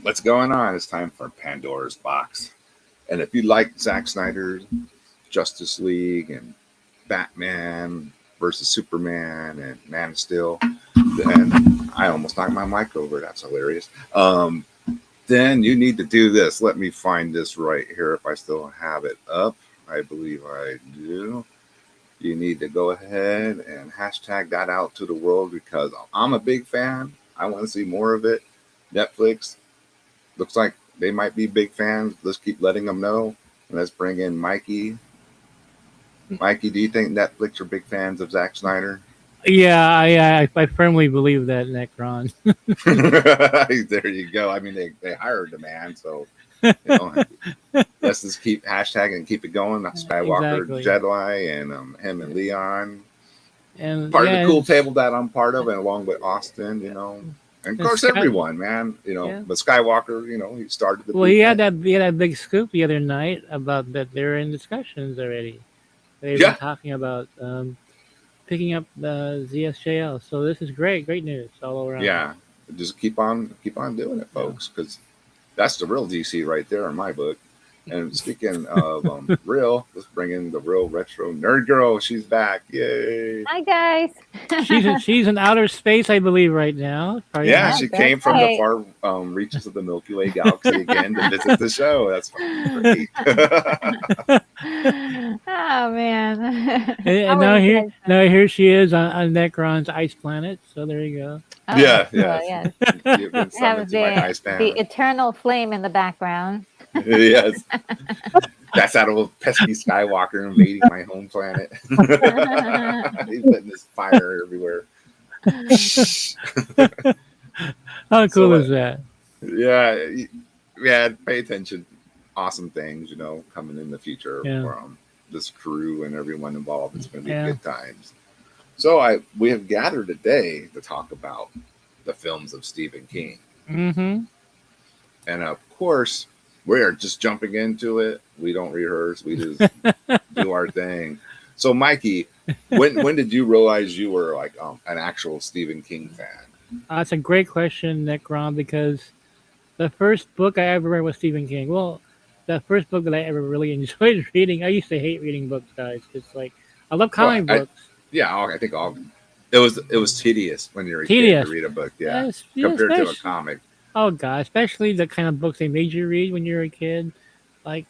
What's going on? It's time for Pandora's box. And if you like Zack Snyder's Justice League and Batman versus Superman and Man of Steel, then I almost knocked my mic over. That's hilarious. Then you need to do this. Let me find this right here if I still have it up. I believe I do. You need to go ahead and hashtag that out to the world because I'm a big fan. I want to see more of it. Netflix looks like they might be big fans. Let's keep letting them know. And let's bring in Mikey. Mikey, do you think Netflix are big fans of Zack Snyder? Yeah, I firmly believe that, Necron. There you go. I mean, they hired the man, so you know, let's just keep hashtagging and keep it going. Skywalker, Exactly. Jedi, and him and Leon. And Part of yeah, the cool table that I'm part of, and along with Austin, and of course everyone, man, Yeah. But Skywalker, he started the. Well, he had that big scoop the other night about that they're in discussions already. They've been Yeah, talking about picking up the ZSJL. So this is great news all around. yeah. Just keep on doing it, folks, because that's the real DC right there in my book. And speaking of real, let's bring in the real retro nerd girl. She's back! Yay! Hi guys. She's in outer space, I believe, right now. Probably Yeah, not. she that's came from the right. far reaches of the Milky Way galaxy again to visit the show. That's great. Oh man. And How now are you here, guys now doing? here she is on Necron's ice planet. So there you go. Oh, Yeah, yes. You've been I have summoned to my ice the pan. eternal flame in the background. Yes, that's that old pesky Skywalker invading my home planet. He's putting this fire everywhere. How cool So, is that? yeah, pay attention. Awesome things, coming in the future Yeah. from this crew and everyone involved. It's going to be Yeah. good times. So we have gathered today to talk about the films of Stephen King. Mm-hmm. And of course, we are just jumping into it. We don't rehearse. We just do our thing. So, Mikey, when did you realize you were like an actual Stephen King fan? That's a great question, Necron, because the first book I ever read was Stephen King. Well, the first book that I ever really enjoyed reading. I used to hate reading books, guys. It's like I love Well, comic books. I think it was tedious when you were a kid Tedious. to read a book. Yeah, Yes, yeah, compared to a especially- comic. Oh god, especially the kind of books they made you read when you were a kid. Like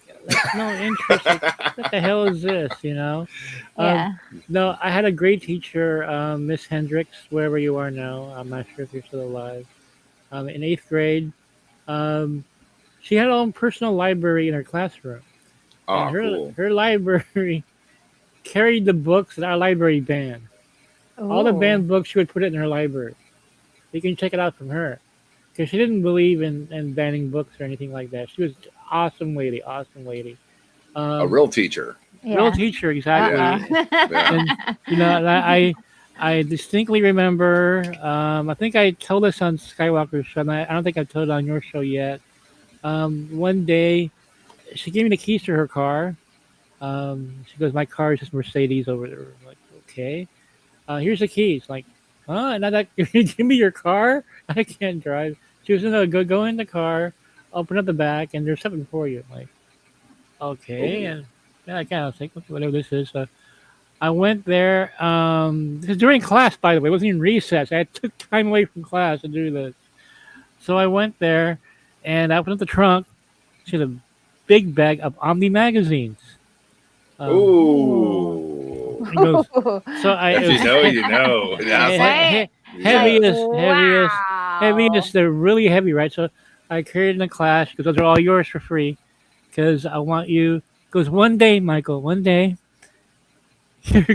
no interest. Like, what the hell is this? Yeah. No, I had a great teacher, Miss Hendricks, wherever you are now. I'm not sure if you're still alive. In 8th grade, um, she had her own personal library in her classroom, Oh, and cool. her library carried the books that our library banned. All the Ooh. banned books, she would put it in her library. You can check it out from her. Because she didn't believe in banning books or anything like that. She was awesome lady. A real teacher. Real Yeah. teacher, exactly. Uh-oh. And I distinctly remember. I think I told this on Skywalker's show. And I don't think I've told it on your show yet. One day, she gave me the keys to her car. She goes, "My car is just Mercedes over there." I'm like, okay. Here's the keys. Like, huh? Now that give me your car? I can't drive. She was no, go in the car, open up the back, and there's something for you. I'm like, okay, Ooh. and yeah, I kind of think whatever this is. So I went there. This is during class, by the way. It wasn't even recess. I took time away from class to do this. So I went there, and I opened up the trunk. She had a big bag of Omni magazines. Ooh. It goes, so I If it was you know, you know. That's like, Right. heaviest. Wow. They're really heavy, right? So I carried in the class because those are all yours for free. Because I want you. Because one day, Michael, one day you're,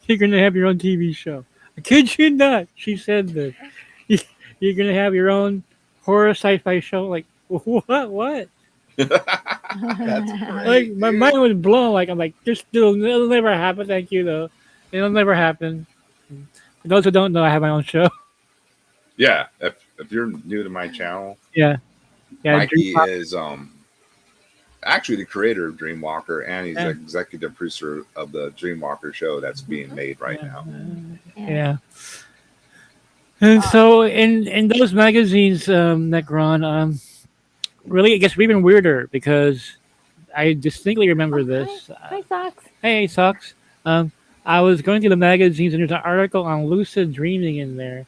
you're gonna have your own TV show. I kid you not. She said this. You're gonna have your own horror sci-fi show. Like what? What? that's great. Like my dude. mind was blown. Like I'm like, it'll never happen. Thank you though. It'll never happen. For those who don't know, I have my own show. Yeah, if you're new to my channel, Yeah. Mikey is actually the creator of Dreamwalker, and he's Yeah. the executive producer of the Dreamwalker show that's being made right now. Yeah. And so in those magazines, Necron, really it gets even weirder because I distinctly remember Oh, hi. this. Hi, Socks. Hey, Socks. Um, I was going through the magazines and there's an article on lucid dreaming in there.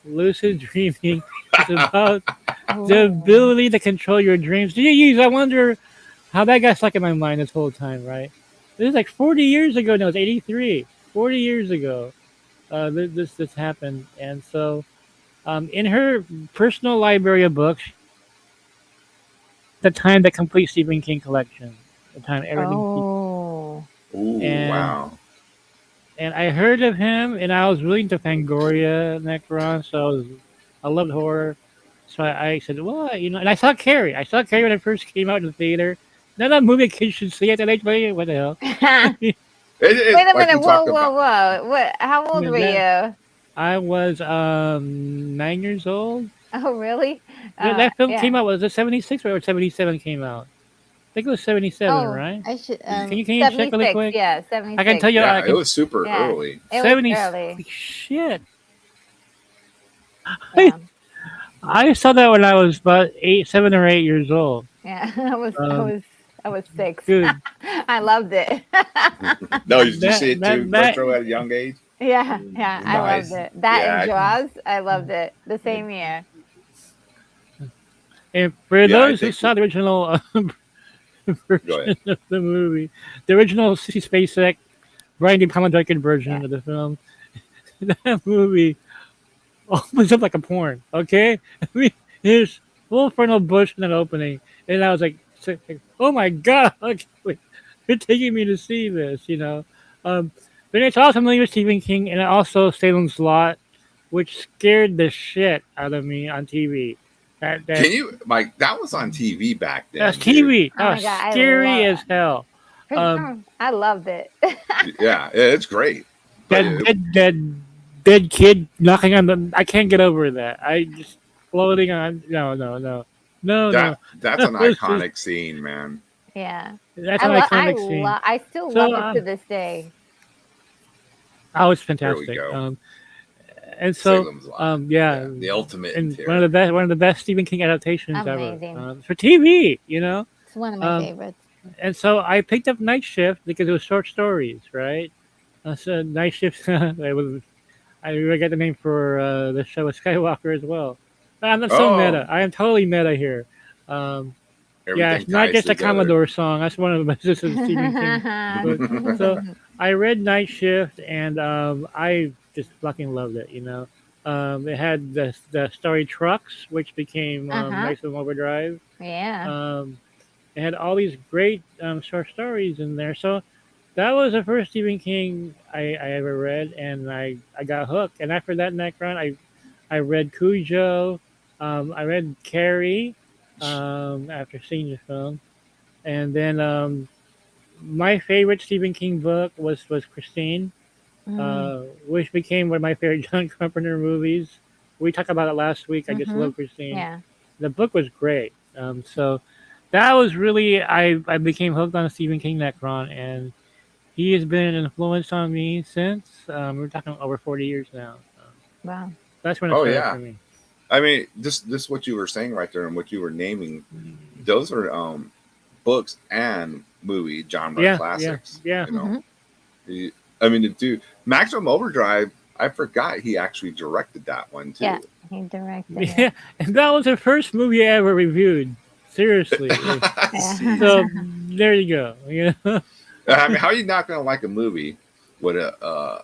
Lucid dreaming is about the Oh. ability to control your dreams. Do you use? I wonder how that got stuck in my mind this whole time, right? This is like 40 years ago. No, it's 83. 40 years ago, this happened, and so in her personal library of books, the time the complete Stephen King collection, the time everything, Oh. Ooh, and wow. I heard of him, and I was really into Fangoria Necron, so I loved horror. So I said, well, and I saw Carrie. I saw Carrie when it first came out in the theater. Not a movie a kid should see at that age, but yeah, what the hell? Wait It a like we minute. Whoa, talked whoa, about. whoa. What? How old were That, you? I was 9 years old. Oh, really? That film came Yeah. out, was it 76 or 77 came out? I think it was 77, Oh, right? I should. Can you check really 76. quick? Yeah, I can tell 76. you, I Yeah, it can was super Yeah, early. it was 70. early. Holy shit! I Yeah, I saw that when I was about 7 or 8 years old. yeah. Um, I was 6. dude, I loved it. No, did you see that it that too, that retro at a young age? Yeah, yeah. I loved Nice. it. That and Yeah, Jaws. I loved it. The same year. and for yeah. I those who think. saw the original Go ahead. version of the movie, the original SpaceX Brian De Palma directed Yeah. version of the film, that movie opens up like a porn. Okay, I mean, there's full frontal bush in that opening, and I was like, oh my god, okay, wait, you're taking me to see this, Um, but it's also familiar with Stephen King, and also Salem's Lot, which scared the shit out of me on TV. That Can you, Mike? That was on TV back that's then, dude. TV. Oh That was my god, I scary love. as hell. Um, I loved it. Yeah, it's great. But that dead kid knocking on the. I can't get over that. I just floating on. No, no, no, no, no. that's an It's just- iconic scene, man. Yeah. that's an iconic scene. I still So love it to this day. oh, it's There we fantastic. go. And so Salem's Lot. yeah, The ultimate in and terror. one of the best Stephen King adaptations ever Amazing. for TV. It's one of my Um, favorites. and so I picked up Night Shift because it was short stories, right? So Night Shift, I really got the name for the show with Skywalker as well. I'm not so Oh, meta. I am totally meta here. Um, yeah, everything it's not ties just a together. Commodore song. That's one of the just a Stephen King. But, so I read Night Shift, and I just fucking loved it. It had the story Trucks, which became Uh-huh. Maximum Overdrive. Yeah. Um, it had all these great short stories in there. So that was the first Stephen King I ever read, and I got hooked. And after that Necron, I read Cujo. I read Carrie after seeing the film, and then my favorite Stephen King book was Christine, Mm. which became one of my favorite John Carpenter movies. We talked about it last week. I just Mhm. love Christine. Yeah. The book was great. So that was really I became hooked on Stephen King Necron, and he has been an influence on me since. We're talking over 40 years now. Wow. That's when it Oh started yeah. for me. I mean, this what you were saying right there, and what you were naming. Those are books and movie genre Yeah, classics. yeah. You know, Mhm. I mean, the dude, Maximum Overdrive. I forgot he actually directed that one too. Yeah. He directed Yeah, it. and that was the first movie I ever reviewed. Seriously. Jeez. So there you go. I mean, how are you not going to like a movie with an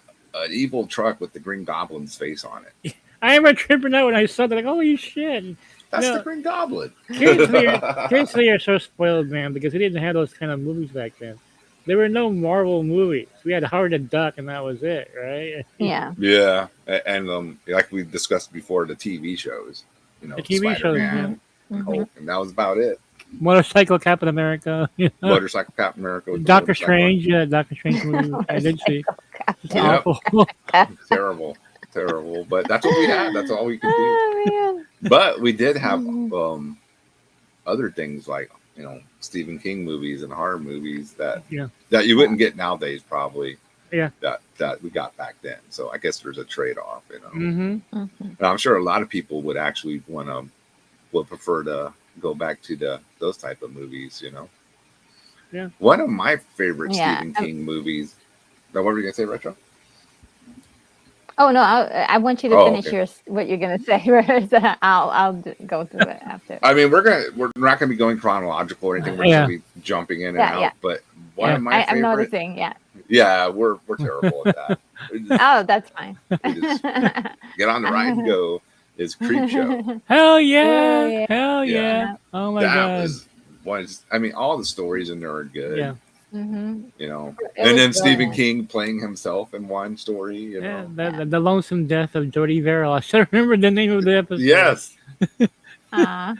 evil truck with the Green Goblin's face on it? I remember tripping out when I saw that. Like, holy shit! That's No. the Green Goblin. Kids today are so spoiled, man, because we didn't have those kind of movies back then. There were no Marvel movies. We had Howard the Duck, and that was it, right? Yeah. Yeah, and like we discussed before, the TV shows. The TV shows, Spider-Man, Mhm. Hulk, and that was about it. Motorcycle Captain America. Motorcycle Captain America. With the Doctor motorcycle. Strange, yeah, Doctor Strange movie. I did see. It's Yep. awful. Terrible. But that's what we had. That's all we could do. Oh man. But we did have Mhm. other things like Stephen King movies and horror movies that Yeah. you wouldn't get nowadays probably. Yeah. that we got back then. So I guess there's a trade off, you know. Mm-hmm. Mhm. And I'm sure a lot of people would actually would prefer to go back to those type of movies, you know. Yeah. One of my favorite Yeah. Stephen King movies. Now, what were you gonna say, Retro? Oh no, I want you to Oh, finish okay. what you're gonna say. I'll go through it after. I mean, we're not gonna be going chronological or anything. We're just Yeah. gonna be jumping in and Yeah, yeah. out. But one Yeah. of my I'm favorite. noticing. Yeah. Yeah, we're terrible at that. We just, Oh, that's fine. we just get on the ride and go. Is Creep Show. Hell yeah. Oh, yeah. Hell Yeah. yeah. Oh my That god. was. I mean, all the stories in there are good. Yeah. Mm-hmm. You know, It and was then Stephen brilliant. King playing himself in one story. You Yeah, know. the lonesome death of Jordy Verrill. I still remember the name of the episode. Yes. Uh,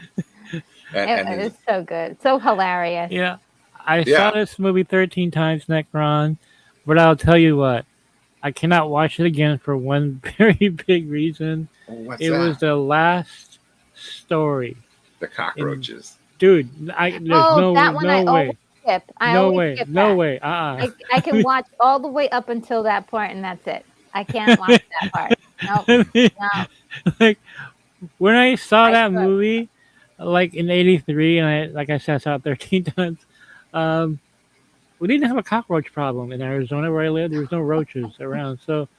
And it his, was so good, so hilarious. Yeah. I Yeah. saw this movie 13 times, Necron, but I'll tell you what, I cannot watch it again for one very big reason. what's It that? was the last story. The cockroaches. Dude, there's Oh, that one I no way. always skip. I No always way. skip No that. way. I can watch all the way up until that part, and that's it. I can't watch that part. Nope. No. Like when I saw I that skip. movie, like in '83, and like I said, I saw it 13 times. We didn't have a cockroach problem in Arizona where I lived. There was no roaches around, so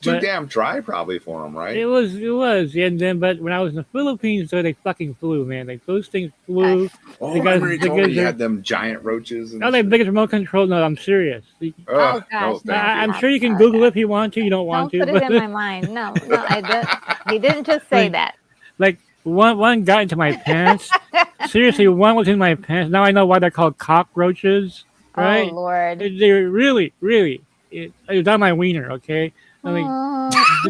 Too but damn dry, probably for them, right? it was. And then, but when I was in the Philippines, though, they fucking flew, man. Like those things flew. Oh, the guys- remember you the told me guys you are- had them giant roaches. And Oh, they big as remote control. No, I'm serious. Ugh, Oh, no, gosh, thank I'm you. sure you can Oh, Google God. it if you want to. You don't want Don't to, put it but in my mind. No, I did. He didn't just say Like- that. like one got into my pants. Seriously, one was in my pants. Now I know why they're called cockroaches, right? Oh Lord. They're really. It was on my wiener. Okay. I mean,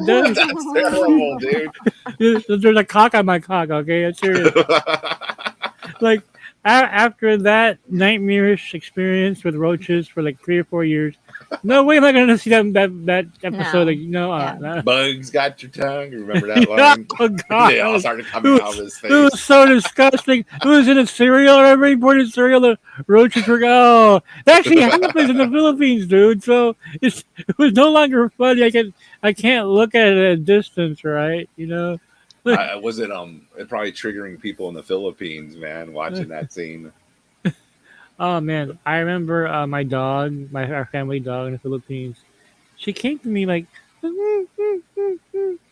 That's terrible, dude. there's a cock on my cock. Okay, that's serious. Like after that nightmarish experience with roaches for like 3 or 4 years, no way am I going to see that episode. No. Like, no, Yeah. Bugs got your tongue. Remember that Yeah, line? oh God. They all started coming out of his It was face. so disgusting. It was in a cereal. I remember he poured in cereal. The roaches were that actually happens in the Philippines, dude. So it was no longer funny. I can't look at it at a distance, right? You know. Was it probably triggering people in the Philippines, man, watching that scene. Oh man, I remember my dog, our family dog in the Philippines. She came to me like,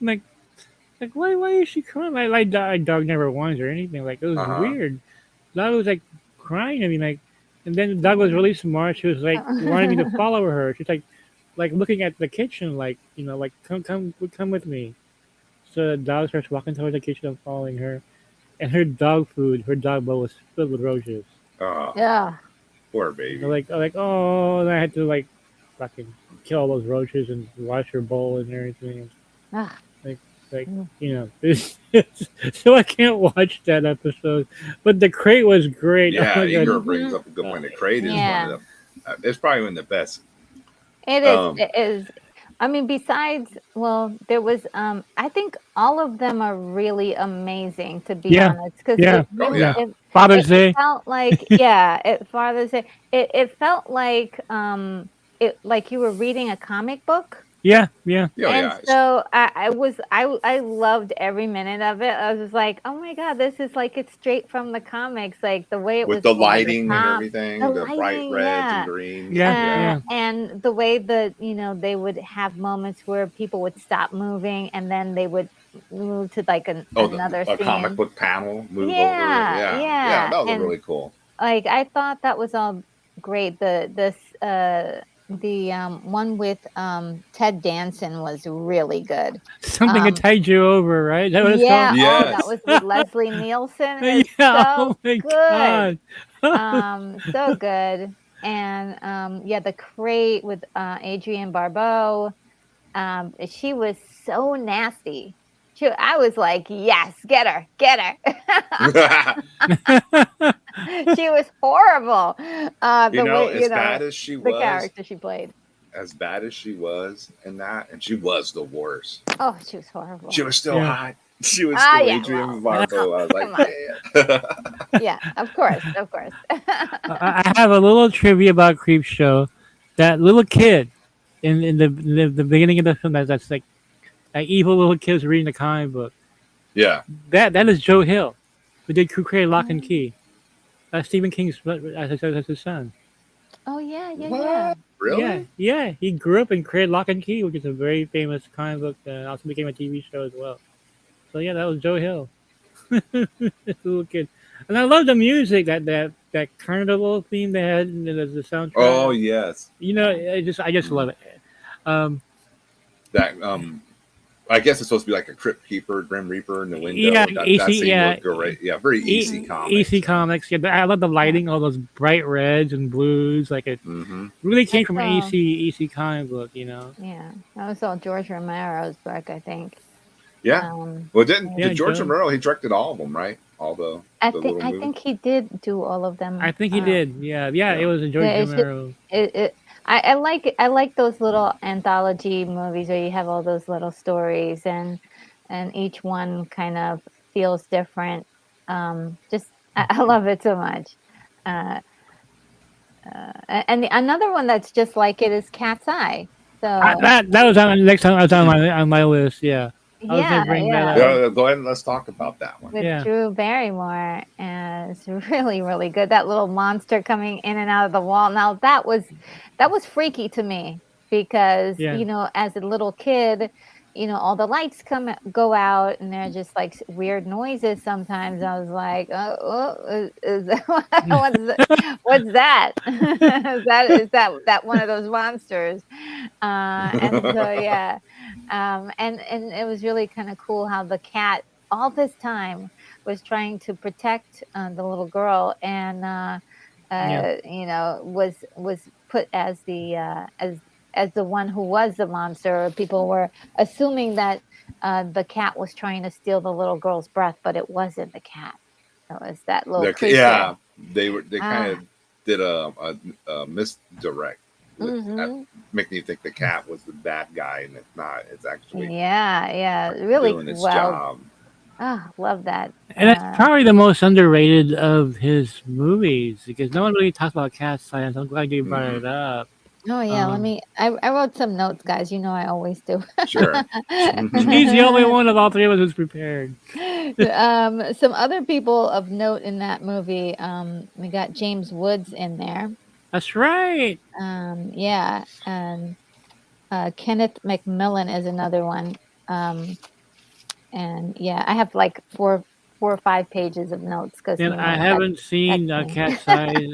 like why is she crying? My dog never whines or anything. Like it was Uh-huh. weird. Dog was like crying. I mean, like, and then the dog was really smart. She was like wanting me to follow her. She's like looking at the kitchen, like like come with me. So the dog starts walking towards the kitchen. I'm following her, and her dog bowl was filled with roaches. Oh, Yeah. poor baby. They're like, oh, and I had to like fucking kill all those roaches and wash her bowl and everything. Ah. Like so I can't watch that episode. But the crate was great. Yeah, Oh my Igor God. brings up a good point. The crate is Yeah. one of the. It's probably one of the best. It is. Um, It is. I mean, besides, well, there was. I think all of them are really amazing, to be Yeah, honest, because yeah. it really yeah. Father's Day. felt like Father's Day. It felt like like you were reading a comic book. Yeah. Yeah, And yeah. so I loved every minute of it. I was just like, oh my God, this is like it's straight from the comics, like the way it was With the over lighting and top. everything, The the bright lighting, reds yeah. and greens. Yeah. And the way that they would have moments where people would stop moving and then they would move to like another a scene. comic book panel move over. Yeah, Yeah, that was and- really cool. Like I thought that was all great. The one with Ted Danson was really good. Something that tied you over, right? That was Yeah, called? Yes. that was with Leslie Nielsen. It's Yeah. so Oh my good. God. So good. And the crate with Adrienne Barbeau. She was so nasty. I was like, yes, get her. She was horrible. As bad as she the was, character she played. as bad as she was in that, and she was the worst. Oh, she was horrible. She was still Yeah. hot. She was Ah, still yeah, Adrienne well, Barbeau. I was come like, yeah. Yeah, of course. I have a little trivia about Creep Show. That little kid in the beginning of the film that's like that evil little kid's reading the comic book. Yeah. That is Joe Hill, who created Lock and Key. That's Stephen King's that's his son. Oh yeah, yeah, yeah. What? Yeah, Really? yeah. He grew up and created Lock and Key, which is a very famous comic book that also became a TV show as well. So yeah, that was Joe Hill, little kid. And I love the music that carnival theme they had in the Oh soundtrack. yes. I just love Mhm. it. Um, That I guess it's supposed to be like a Crypt Keeper, Grim Reaper in the yeah, window. That AC, scene yeah, looked great. Yeah, very EC EC comics. Comics. Yeah, I love the Yeah. lighting, all those bright reds and blues. Like it Mm-hmm. really came That's from an EC comic book. yeah. That was all George Romero's work, I think. Yeah. Um, Well, yeah. Yeah, did George Joe. Romero? He directed all of them, right? All the little I movies. think he did do all of I them. think he did. Yeah, yeah. It Yeah. was a Yeah, George it's just Romero. it. I like those little anthology movies where you have all those little stories and each one kind of feels different. Just I love it so much. Uh, and another one that's just like it is Cat's Eye. So That was on next time I was on my list. Yeah, I was gonna yeah, bring that yeah, up. Yeah. Go ahead and let's talk about that one. with Yeah, Drew Barrymore, and it's really really good. That little monster coming in and out of the wall. Now that was freaky to me because yeah. as a little kid, all the lights go out and they're just like weird noises. Sometimes I was like, oh, is that, what's that? Is that one of those monsters? And so yeah, and it was really kind of cool how the cat all this time was trying to protect the little girl and Yeah. was put as the one who was the monster. People were assuming that the cat was trying to steal the little girl's breath, but it wasn't the cat. It was that little creature. Yeah. They kind Ah, of did a misdirect with hmm making you think the cat was the bad guy, and it's not. It's actually yeah, yeah, really doing its well. job. Love that. And that's probably the most underrated of his movies because no one really talks about Cat's Science. I'm glad you brought Hmm. it up. Oh yeah, let Um, me. I wrote some notes, guys. You know I always do. Sure. Hmm. she's the only one of all three of us who's prepared. Some other people of note in that movie. We got James Woods in there. That's right. Yeah, and Kenneth McMillan is another one. Um, and yeah, I have like four or five pages of notes because And I that's haven't that's seen me. Cat's Eye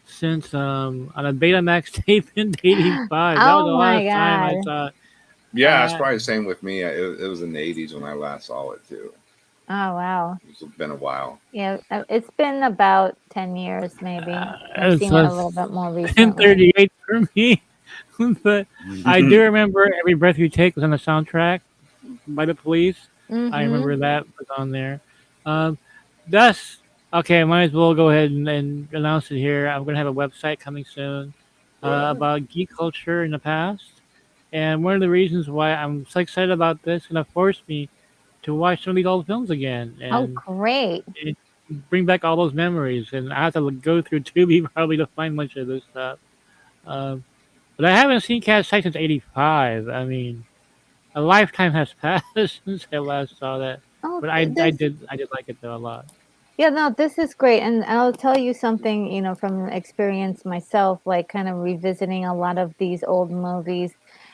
since on a Betamax tape in '85. That was Oh the my last time I god! saw it. Yeah, it's Uh, probably the same with me. It was in the '80s when I last saw it too. Oh wow! It's been a while. Yeah, it's been about 10 years maybe. I've it's seen it a little bit more recently. 10:38 for me, but I do remember "Every Breath You Take" was on the soundtrack by the Police. I Mm-hmm. remember that was on there. Um, that's okay. I might as well go ahead and announce it here. I'm gonna have a website coming soon about geek culture in the past, and one of the reasons why I'm so excited about this is gonna force me to watch some of these old films again Oh and great! it bring back all those memories. And I have to go through Tubi probably to find much of this stuff. Um, but I haven't seen Cat Sight since '85. I mean, a lifetime has passed since I last saw that. Oh, But I did like it though a lot. yeah, no, this is great. And I'll tell you something, from experience myself, like kind of revisiting a lot of these old movies.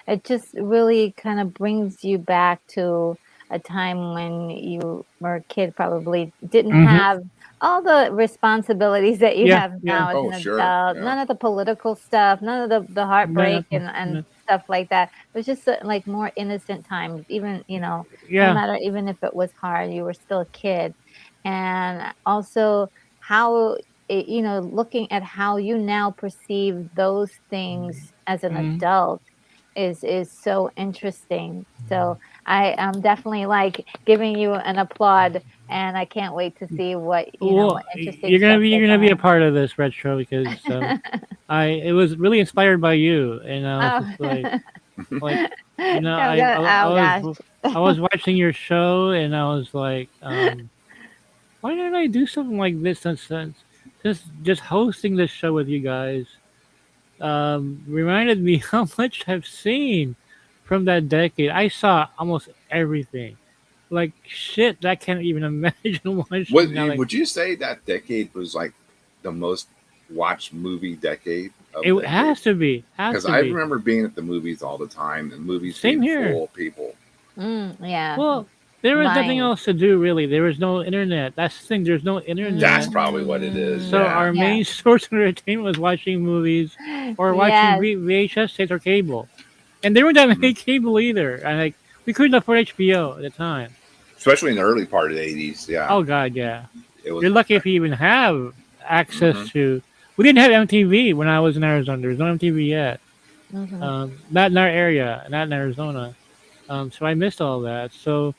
It just really kind of brings you back to a time when you were a kid, probably didn't Hmm. have all the responsibilities that you Yeah, have yeah. now as Oh, an sure. adult, Yeah. none of the political stuff, none of the No, heartbreak no, and no. stuff like that. It was just like more innocent times, even, no Yeah. matter, even if it was hard, you were still a kid. And also how looking at how you now perceive those things as an Mhm. adult is so interesting. So I am definitely like giving you an applaud, and I can't wait to see what Well, interesting you're gonna stuff be they're you're gonna be a gonna. part of this retro because I it was really inspired by you, and I was Oh. just like I'm gonna, I oh gosh. was I was watching your show and I was like, why didn't I do something like this since just hosting this show with you guys? reminded me how much I've seen from that decade. I saw almost everything. Like shit, that I can't even imagine What watching now. Like would you say that decade was like the most watched movie decade of it decades? has Because to I be. remember being at the movies all the time and movies Same being here. full of people. Yeah. Well, there was nothing Mine. else to do really. There was no internet. That's the thing. There's no That's internet. probably what it is. So Mm, Yeah. our yeah. main source of entertainment was watching movies or watching Yes. VHS tapes or cable. And there weren't that Mhm. many cable either. And like we couldn't afford HBO at the time. Especially in the early part of the 80s. Yeah. Oh god, yeah. It was. You're lucky if you even have access Mhm. to. We didn't have MTV when I was in Arizona. There was no MTV yet. Hmm. Not in our area, not in Arizona. So I missed all that. So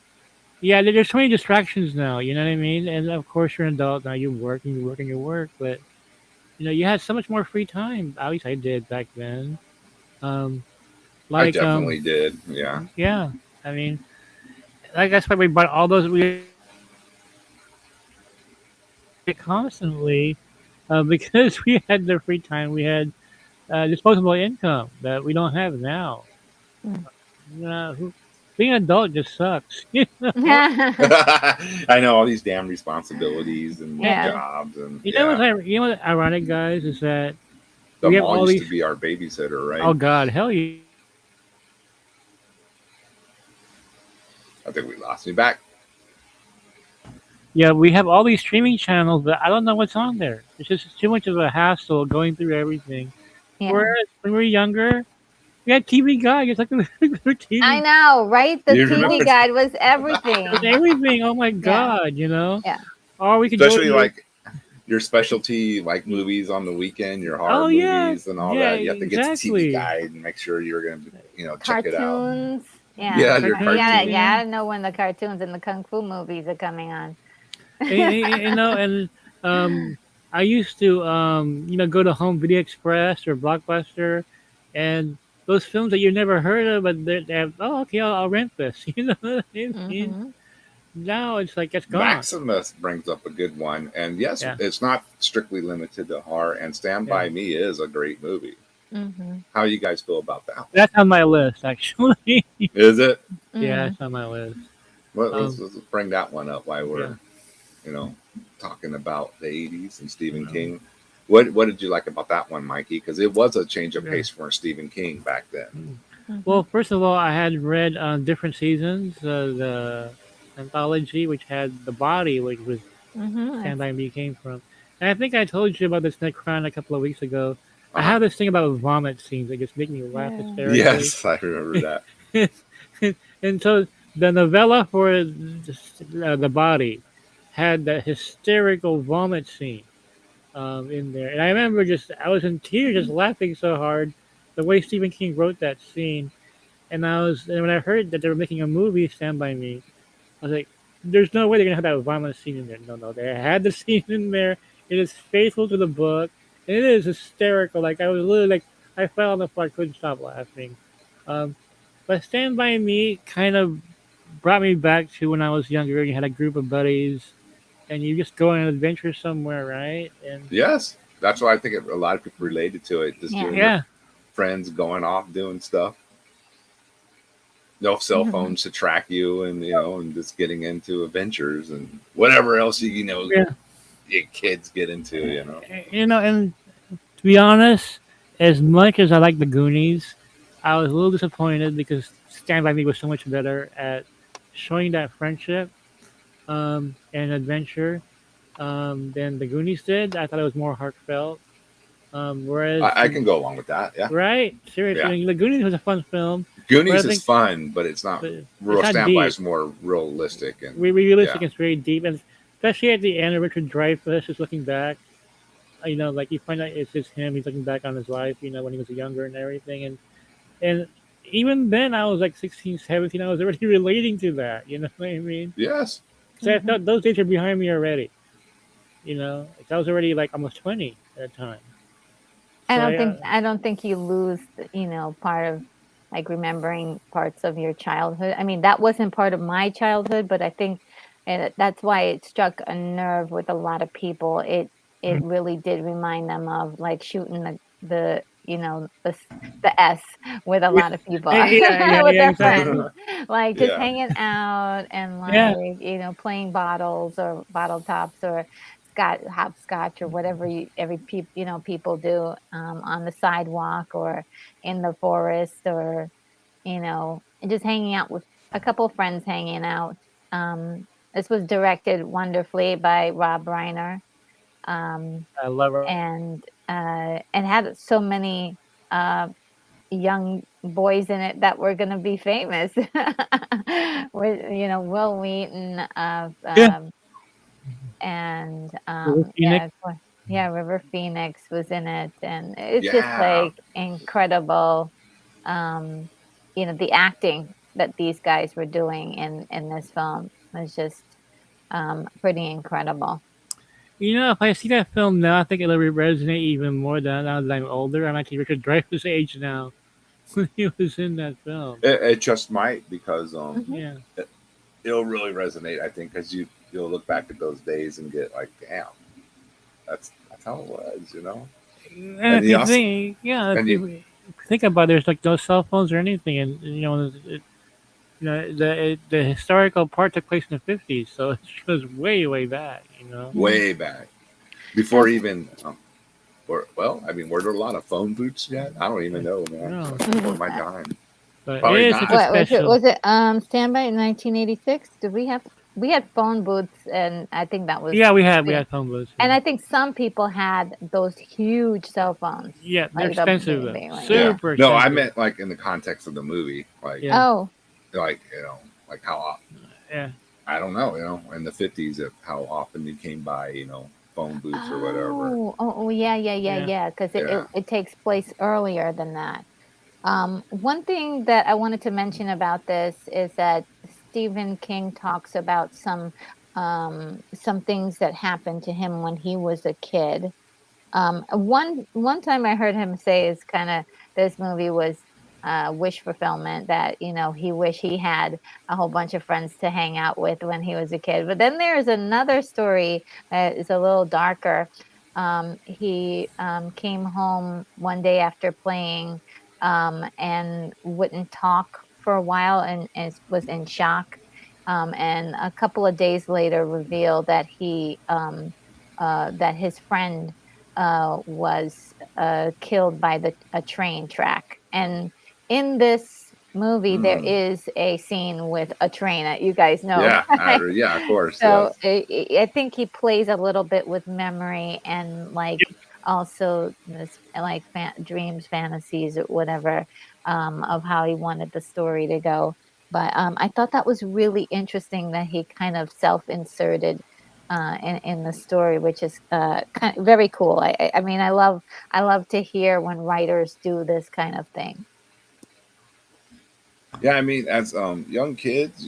yeah, there's so many distractions now. You know what I mean? And of course, you're an adult now. You work and you work and you work, but you had so much more free time. At least I did back then. Um, I like definitely did. Yeah. yeah. I mean, like that's why we bought all those. We had constantly because we had the free time. We had disposable income that we don't have now. Who, being an adult just sucks. You know? I know all these damn responsibilities and And, Yeah. jobs and what's yeah. what's ironic, guys, is that The we have mall all used to these. be our babysitter, right? Oh God, hell yeah! I think we lost me back. Yeah, we have all these streaming channels, but I don't know what's on there. It's just too much of a hassle going through everything. Yeah. Whereas when we were younger, we had TV Guide. It's like a regular I TV know, right? The You TV remember, guide was with everything. everything. Oh my Yeah. God, Yeah. Or we could go. especially like your specialty like movies on the weekend, your horror Oh yeah, movies and all yeah, that. You have to get the TV exactly. guide and make sure you're gonna, check it out. Cartoons. Yeah. Yeah, your Cartoons, You cartoon. yeah. gotta know when the cartoons and the kung fu movies are coming on. And um, I used to go to Home Video Express or Blockbuster, and those films that you never heard of, but they have, oh okay, I'll rent this. You know what I mean? Hmm. Now it's like it's gone. Maximus brings up a good one, and yes, Yeah, it's not strictly limited to horror. And Stand yeah. by Me is a great movie. Hmm. How you guys feel about that one? That's on my list actually. Is it? Yeah, Hmm. it's on my list. Let's, Um, let's bring that one up while yeah. we're you know talking about the 80s and Stephen King. What did you like about that one, Mikey? Because it was a change of Yeah. pace for Stephen King back then. Mm. Hmm. Well, first of all, I had read different seasons, the anthology, which had the body, which was Hmm. Stand by Me came from. And I think I told you about this Necron a couple of weeks ago. I Uh-huh. have this thing about vomit scenes that just make me laugh Yeah. hysterically. Yes, I remember that. And so the novella for the body had that hysterical vomit scene in there. And I remember I was in tears just laughing so hard the way Stephen King wrote that scene. And when I heard that they were making a movie, Stand By Me, I was like, there's no way they're going to have that vomit scene in there. No, no, they had the scene in there. It is faithful to the book. And it is hysterical. Like, I was literally like, I fell on the floor. I couldn't stop laughing. Um, but Stand By Me kind of brought me back to when I was younger and you had a group of buddies and you just go on an adventure somewhere, right? And Yes, that's why I think a lot of people related to it. Just you Yeah. and your yeah, friends going off doing stuff. No cell Hmm. phones to track you, and and just getting into adventures and whatever else yeah. your kids get into. And to be honest, as much as I like the Goonies, I was a little disappointed because Stand By Me was so much better at showing that friendship and adventure than the Goonies did. I thought it was more heartfelt. Whereas, I can go along with that. Yeah, right, yeah. seriously, the Goonies was a fun film, but I Goonies is think fun, but it's not but it's real. not Standby deep. is more realistic, and Realistic yeah, and it's very deep, and especially at the end, Richard Dreyfuss is looking back. Like you find out it's just him. He's looking back on his life, when he was younger and everything, and even then, I was like 16, 17. I was already relating to that. You know what I mean? yes, Because I felt those days are behind me already. Like I was already like almost 20 at the time. So I don't think you lose, part of like remembering parts of your childhood. I mean, that wasn't part of my childhood, but I think and that's why it struck a nerve with a lot of people. It really did remind them of like shooting the the S with a Yeah, lot of people yeah, yeah, with yeah, their exactly. friends, like just Yeah. hanging out and Yeah, like playing bottles or bottle tops or hopscotch or whatever people do on the sidewalk or in the forest or and just hanging out with a couple friends hanging out. This was directed wonderfully by Rob Reiner, um, I love her. and had so many uh, young boys in it that were going to be famous. With Will Wheaton Yeah, and River Phoenix. yeah, of course, yeah, River Phoenix was in it, and it's just Yeah. like incredible. Um, the acting that these guys were doing in this film was just pretty incredible. If I see that film now, I think it'll resonate even more now that I'm older. I'm actually Richard Dreyfuss' age now when he was in that film. It just might because Hmm. Yeah, it, it'll really resonate. I think because you'll look back at those days and get like, damn, that's how it was. and And if you you also think, yeah, and you if you think about it, there's like no cell phones or anything, and the historical part took place in the '50s, so it goes way way back. Yeah. way back before That's even or well, I mean, were there a lot of phone booths yet? I don't even know, man. No, Like before my time, but it probably is such a not. what was it? special. Standby in 1986? Did we had phone booths, and I think that was Yeah, we yeah. had phone booths. And Yeah, I think some people had those huge cell phones, yeah, they're like the expensive big, though, big one. Yeah. Yeah, super no, I expensive. meant like in the context of the movie, Yeah, Oh. like like yeah. I don't know, in the 50s, of how often you came by, phone booths or whatever. Oh, yeah, yeah, yeah, Yeah. yeah. Because Yeah. it takes place earlier than that. One thing that I wanted to mention about this is that Stephen King talks about some things that happened to him when he was a kid. One time I heard him say is kind of this movie was wish fulfillment, that he wish he had a whole bunch of friends to hang out with when he was a kid. But then there's another story that is a little darker. He came home one day after playing and wouldn't talk for a while and was in shock. And a couple of days later revealed that that his friend was killed by a train track. And in this movie, there Mm. is a scene with a train that you guys know. Yeah. Yeah. Of course. So I think he plays a little bit with memory and like also this like dreams, fantasies, or whatever of how he wanted the story to go. But I thought that was really interesting that he kind of self-inserted in the story, which is kind of very cool. I mean, I love to hear when writers do this kind of thing. Yeah. I mean, as young kids,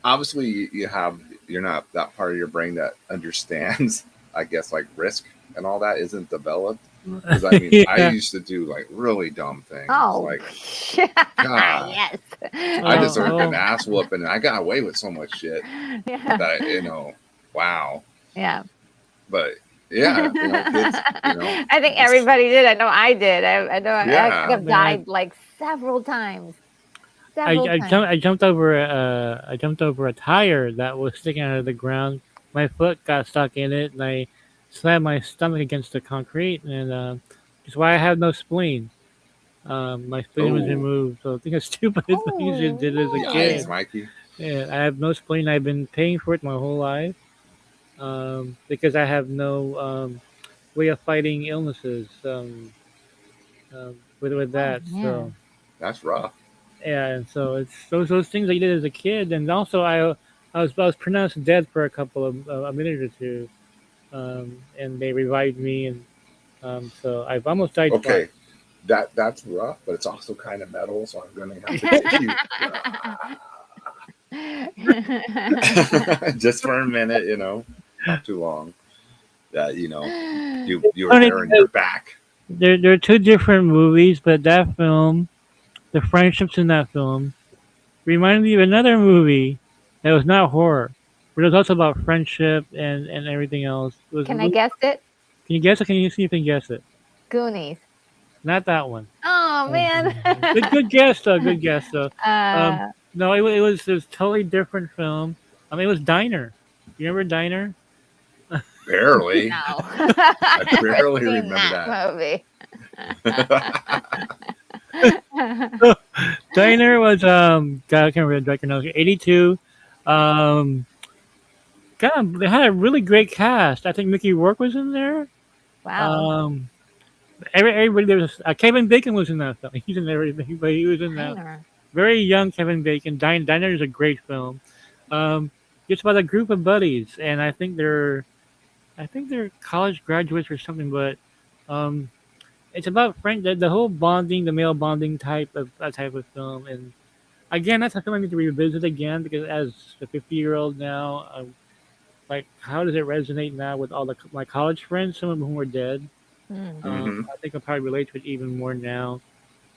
obviously you're not that part of your brain that understands, I guess, like risk and all that isn't developed. Because I mean, I Yeah. used to do like really dumb things. Oh, Like, God, yes. I Oh, deserved an oh, ass whooping, and I got away with so much shit Yeah. that wow. Yeah. But yeah, kids, I think just everybody did. I know I did. I know I could yeah, have man, died like several times. I, Several I times. jumped I jumped over I jumped over a tire that was sticking out of the ground. My foot got stuck in it, and I slammed my stomach against the concrete, and that's why I have no spleen. My spleen was oh, removed, so I think it's stupid things you Oh did as a yikes, kid. no. Mikey. Yeah, I have no spleen. I've been paying for it my whole life because I have no way of fighting illnesses with Oh that. So man. That's rough. yeah, and so it's those things that you did as a kid, and also I was pronounced dead for a couple of a minute or two, and they revived me, and so I've almost died twice. Okay, that's rough, but it's also kind of metal, so I'm gonna have to give you just for a minute, not too long. That you were Funny there in your because back. there are two different movies, but that film, the friendships in that film, reminded me of another movie that was not horror, but it was also about friendship and everything else. It was Can I guess it? can you guess it? Can you see if you can guess it? Goonies. Not that one. Oh man. Good guess though. Good guess though. Um, uh, no, it was totally different film. I mean, it was Diner. You remember Diner? Barely. no. I I've never barely seen remember that that. movie. Diner was God, I can't remember the director now. 82. Um, God, they had a really great cast. I think Mickey Rourke was in there. Wow. Um, everybody there was Kevin Bacon was in that film. He's in everything, but he was in that. Diner. Very young Kevin Bacon. Diner is a great film. Um, it's about a group of buddies, and I think they're college graduates or something. But um, it's about friend the whole bonding, the male bonding type of film. And again, that's something I need to revisit again because as a 50-year-old now, like how does it resonate now with all my college friends, some of whom are dead. Hmm. Hmm. I think I'll probably relate to it even more now.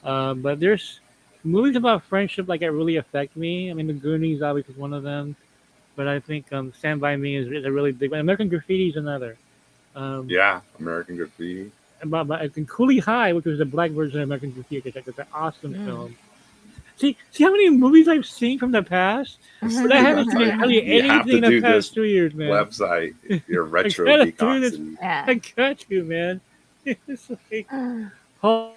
But there's movies about friendship like that really affect me. I mean, The Goonies obviously is one of them, but I think Stand By Me is a really big one. American Graffiti is another. Um, Yeah, American Graffiti. about I think Cooley High, which was the black version of American Graffiti, it's an awesome Mm. film. See how many movies I've seen from the past, but I haven't That's seen why hardly you have anything to in the do past this 2 years, man. website, your I retro gotta do this. geekosity. Yeah. I got to, man. It's like, oh,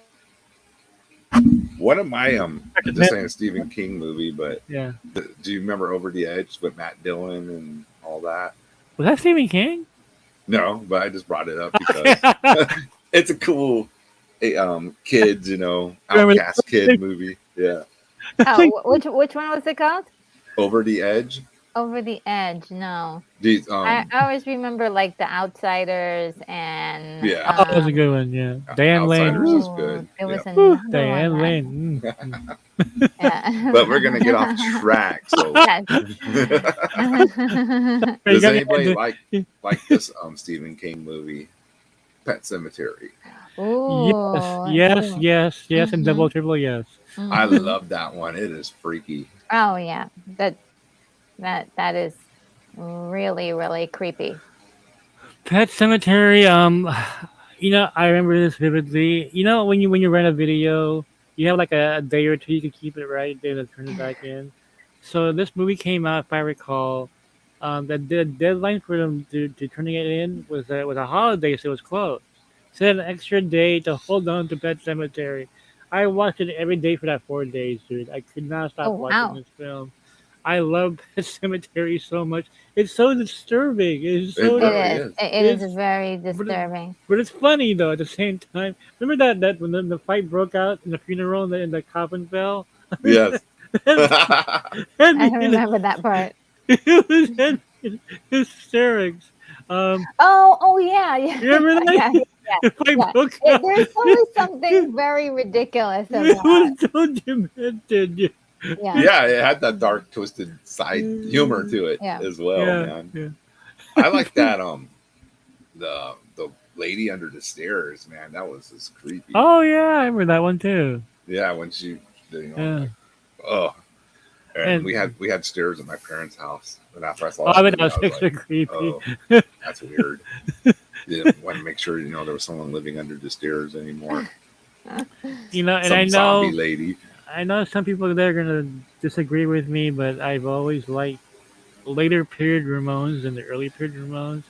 One of my this recommend. ain't a Stephen King movie, but Yeah. do you remember Over the Edge with Matt Dillon and all that? Was that Stephen King? No, but I just brought it up Okay. because it's a cool kids, Remember outcast kid movie. Yeah. Oh, which one was it called? Over the Edge. Over the Edge. No, These I always remember like The Outsiders and yeah, Oh, that was a good one. Yeah. Diane Lane. Outsiders is oh, good. there was Yeah. Whew, another Diane one. Lane. Yeah. But we're gonna get off track. So Yes. You does got me anybody into- like this Stephen King movie, Pet Cemetery? Ooh. yes, and Mhm, double, triple, yes. I mhm. love that one. It is freaky. Oh yeah, that is really really creepy. Pet Cemetery. I remember this vividly. When you rent a video, you have like a day or two you can keep it right, then turn it back in. So this movie came out, if I recall. The deadline for them to turning it in was a holiday, so it was closed. So they had an extra day to hold on to Pet Cemetery. I watched it every day for that 4 days, dude. I could not stop Oh watching wow. this film. I love Pet Cemetery so much. It's so disturbing. It's It so It really is. is. It is it's very but, it, disturbing. but it's funny though at the same time. Remember that when the fight broke out in the funeral and the coffin fell? Yes. Had I me in remember that part. it was had me in hysterics. Um, Oh yeah, yeah, you remember yeah, that? yeah, The fight yeah. broke out. There's always something very ridiculous in It that. was so demented. Yeah, Yeah, it had that dark, twisted side humor to it yeah. as well, Yeah, man. yeah. I like that. The lady under the stairs, man. That was just creepy. Oh yeah, I remember that one too. Yeah, when she, Yeah. like, oh, and And we had stairs at my parents' house, and after I saw I that bet movie, that was I was extra like, creepy. oh, that's weird. Didn't want to make sure there was someone living under the stairs anymore. And Some I zombie know lady. some people there are gonna disagree with me, but I've always liked later period Ramones than the early period Ramones.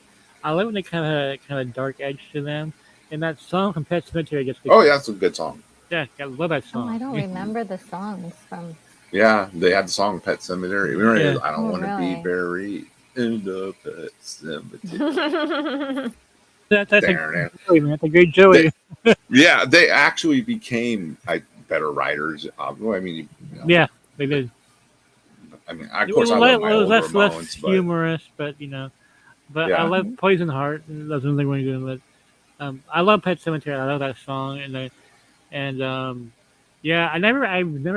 I like when they kind of dark edge to them. And that song from Pet Cemetery just Oh yeah, that's a good song. yeah, I love that Oh, I song. don't remember the songs from. Yeah, they had the song Pet Cemetery. Remember, Yeah. I don't Oh, want to be really? buried in the pet cemetery. That's a Darn it. Joey, man. That's a great Joey. Yeah, they actually became better writers. Well, I mean, Yeah, they did. I mean, It of course, was I love my old less Ramones, but humorous, but but I yeah, love Poison Heart. And that's another one good. But I love Pet Cemetery. I love that song, and yeah, I've never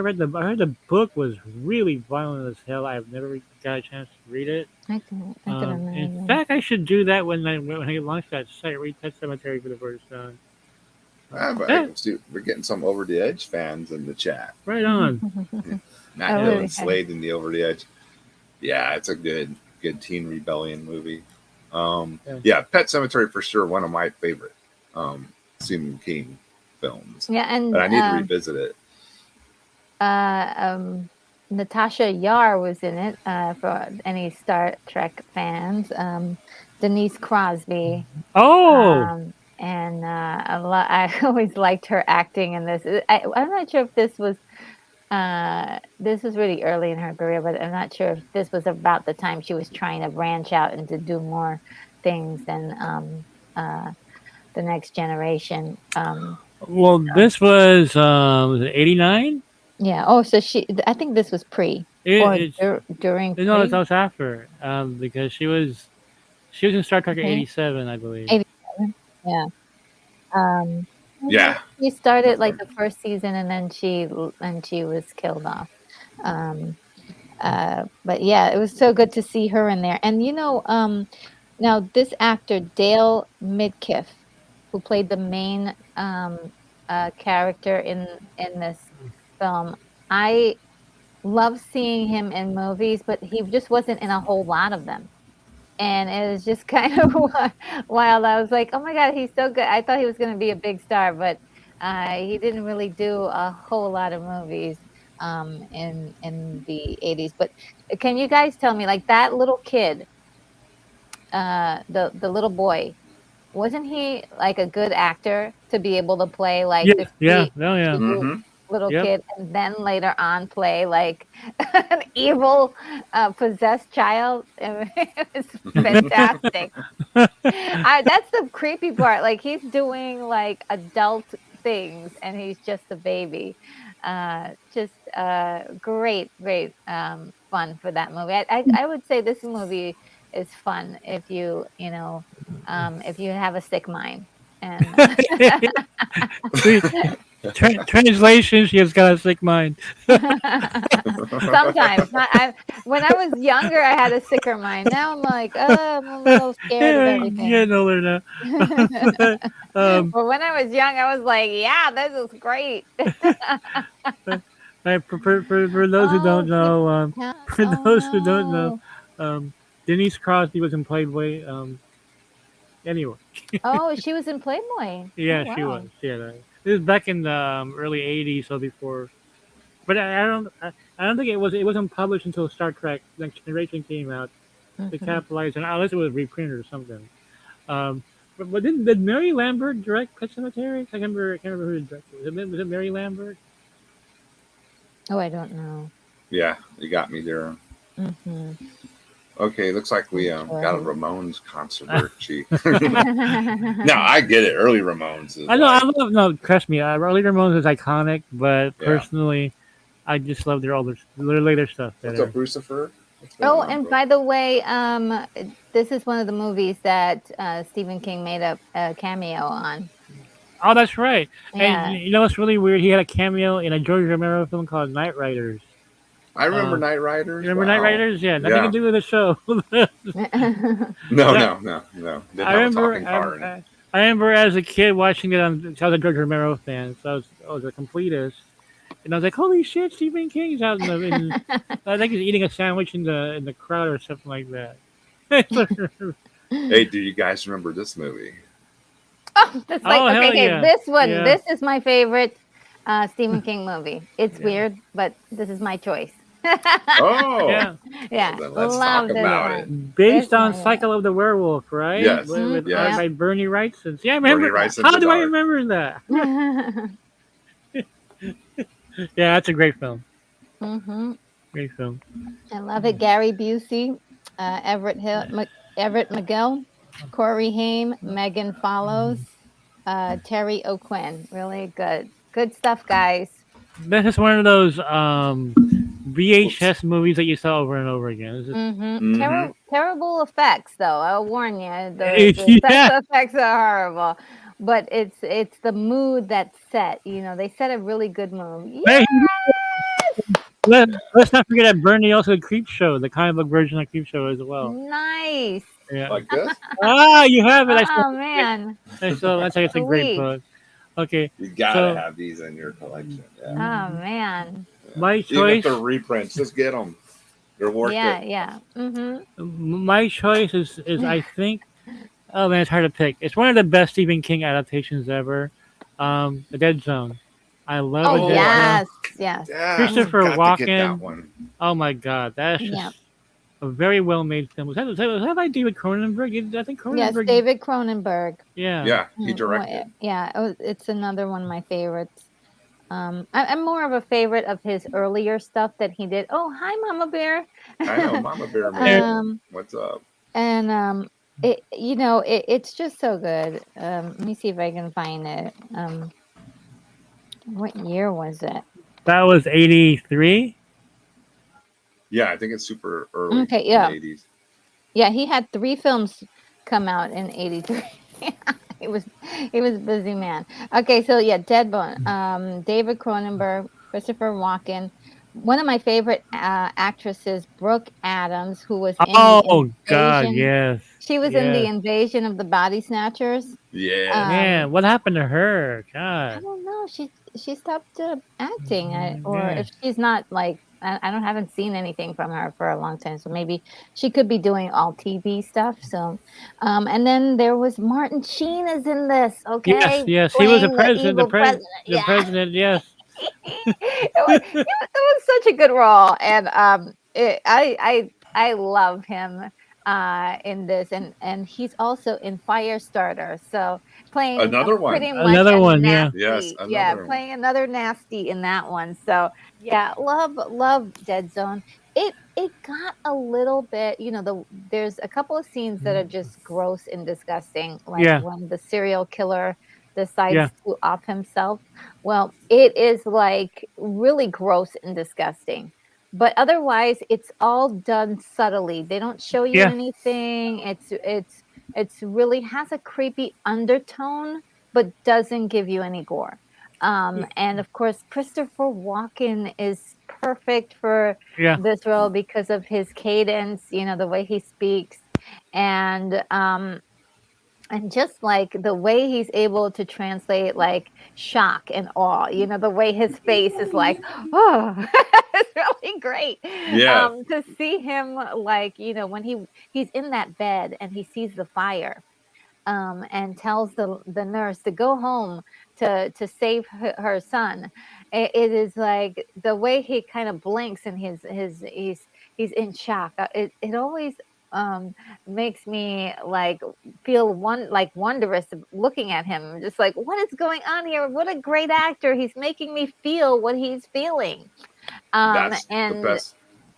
read the. I heard the book was really violent as hell. I've never got a chance to read it. I can In imagine. fact, I should do that when I launch that site. Read Pet Cemetery for the first time. but Yeah, see, we're getting some Over the Edge fans in the chat. right on. Matt Oh, Dillon okay. Slade in the Over the Edge. Yeah, it's a good teen rebellion movie. Yeah. Yeah, Pet Cemetery for sure. One of my favorite Stephen King films, Yeah, and and I need to revisit it. uh, um, Natasha Yar was in it, for any Star Trek fans. Denise Crosby, Oh, and I always liked her acting in this. I'm not sure if this was really early in her career, but I'm not sure if this was about the time she was trying to branch out and to do more things than uh, the Next Generation. well, this was it 89? Yeah. Oh, so I think this was pre or It's during no, it's pre. also after because she was in Star Trek in Okay. 87, I believe. 87. Yeah. Um, Yeah, she started that's like what. the first season, and then she was killed off. Um, but yeah, it was so good to see her in there. And now this actor Dale Midkiff, who played the main character in this film, I love seeing him in movies, but he just wasn't in a whole lot of them. And it was just kind of wild. I was like, oh my God, he's so good. I thought he was going to be a big star, but he didn't really do a whole lot of movies in the 80s. But can you guys tell me, like that little kid, the little boy, wasn't he like a good actor to be able to play like Yeah, this yeah, oh yeah, cute Mm-hmm. little yep. kid, and then later on play like an evil possessed child? It was fantastic. That's the creepy part. Like he's doing like adult things and he's just a baby. Just great fun for that movie. I would say this movie is fun if you have a sick mind. And We translation. She has got a sick mind. sometimes when I was younger, I had a sicker mind. Now I'm like, oh, I'm a little scared of Yeah, everything. getting older now. But um, when I was young, I was like, yeah, this is great. for those who don't Oh, keep know, for oh those who don't know, no. um, Denise Crosby was in Playboy. Anyway, Oh, she was in Playboy. Oh yeah, she was. wow. Yeah, this is back in the early '80s, so before. But I don't think it wasn't published until Star Trek Next Generation came out to Hmm. capitalize on, unless it was reprinted or something. Um, but did Mary Lambert direct Pet Cemetery? I can't remember who directed it. Was it Mary Lambert? Oh, I don't know. Yeah, you got me there. Hmm. Okay, looks like we Not sure got a who. Ramones controversy. No, I get it. Early Ramones is I know, I like, love, no, trust me, Early Ramones is iconic, but yeah. personally, I just love their later stuff What's up, better. Lucifer? What's going Oh, on, and bro? by the way, this is one of the movies that Stephen King made a cameo on. Oh, that's right. And Yeah. you know what's really weird? He had a cameo in a George Romero film called Night Riders. I remember Uh, Night you Riders. remember Night Wow. Riders? Yeah, nothing to Yeah. do with the show. No, But no, no, no. Didn't I have a remember, talking car in it. I remember as a kid watching it on. So I was a George Romero fan, so I was a completist, and I was like, "Holy shit, Stephen King's out in the." I think he's eating a sandwich in the crowd or something like that. Hey, do you guys remember this movie? Oh, that's like Oh hell okay. yeah, This one, yeah. this is my favorite Stephen King movie. It's Yeah. weird, but this is my choice. Oh, Yeah, Yeah, well, then let's talk love this about it. one. This based on one, yeah. Cycle of the Werewolf, right? Yes, Mhm, With art yes. yeah. by Bernie Wrightson. Yeah, I Bernie remember. Wrightson How did do I art. remember that? Yeah, that's a great film. Hmm. Great film. I love it. Gary Busey, Everett Hill, Everett McGill, Corey Haim, Megan Follows, Terry O'Quinn. Really good. Good stuff, guys. This is one of those Oops. VHS movies that you saw over and over again. This Mm-hmm. Terrible effects, though. I'll warn you. The is, special yeah. effects are horrible, but it's the mood that's set. They set a really good mood. Hey, Yes, let's not forget that Bernie also did Creep Show, the comic book version of Creep Show as well. nice. Yeah. Like this? Ah, you have it. Oh man, So that's like it's a great sweet. book. Okay, You gotta so have these in your collection. Yeah. Oh man. my Even if choice, they're reprints, just get them. They're worth Yeah, it. yeah. my choice is I think. Oh man, it's hard to pick. It's one of the best Stephen King adaptations ever. The Dead Zone. I love Oh a Dead Oh, Zone. yes, yes. yeah, I Mm, Christopher forgot to get that Walken. one. Oh my God, that's yeah. just a very well made film. Was that by David Cronenberg? I think Yes, Cronenberg. David Cronenberg. Yeah. Yeah, he directed. Yeah, it's another one of my favorites. I'm more of a favorite of his earlier stuff that he did. Oh, hi, Mama Bear. I know Mama Bear made There- it. um, What's up? and it's just so good. Let me see if I can find it. What year was it? that was 83. Yeah, I think it's super early Okay, in the yeah, 80s. yeah. He had 3 films come out in '83. he was he was a busy man. Okay, so yeah, Deadbone. David Cronenberg, Christopher Walken. One of my favorite actresses, Brooke Adams, who was in the Oh God, Invasion. yes, She was in the yes. Invasion of the Body Snatchers. Yes. Um, Man, what happened to her? I God. don't know. She stopped acting, or Yeah. if she's not like I don't haven't seen anything from her for a long time. So maybe she could be doing all TV stuff. So, and then there was Martin Sheen is in this. Yes, Okay, yes. He was the playing the president. evil president. The Yeah, president. Yes. it was such a good role, and I love him in this, and he's also in Firestarter, so playing Another one. pretty much Another a one. Yeah. Yes, nasty, yeah, another one. playing another nasty in that one. So yeah, love Dead Zone. It got a little bit, there's a couple of scenes that are just gross and disgusting, like Yeah. when the serial killer decides Yeah. to off himself. Well, it is like really gross and disgusting. But otherwise, it's all done subtly. They don't show you Yeah. anything. It's really has a creepy undertone, but doesn't give you any gore. And of course, Christopher Walken is perfect for Yeah. this role because of his cadence, the way he speaks, and just like the way he's able to translate like shock and awe, the way his face is like, oh, it's really great. Yeah, To see him like, when he's in that bed and he sees the fire, and tells the nurse to go home to save her son. It is like the way he kind of blinks and he's in shock. It always um makes me like feel wondrous looking at him, just like, what is going on here? What a great actor, he's making me feel what he's feeling. that's the And best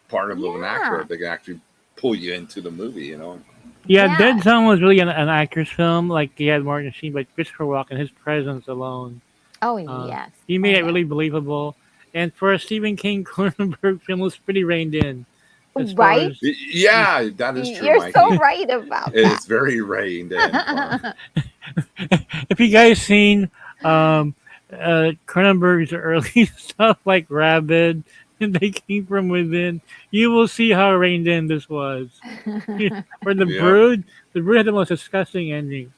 part of an actor. yeah, If they can actually pull you into the movie. Yeah. yeah. Dead Zone was really an actor's film. Like he had Martin Sheen, but Christopher Walken, his presence alone, Oh uh, yes. he Oh made it yeah. really believable. And for a Stephen King Cronenberg film, it was pretty reined in, as far Right. as Yeah, that is true, You're so Mikey. right about that. It's very reined in. if you guys seen Cronenberg's early stuff like Rabid and They Came From Within, you will see how reined in this was. For Yep. The Brood had the most disgusting ending.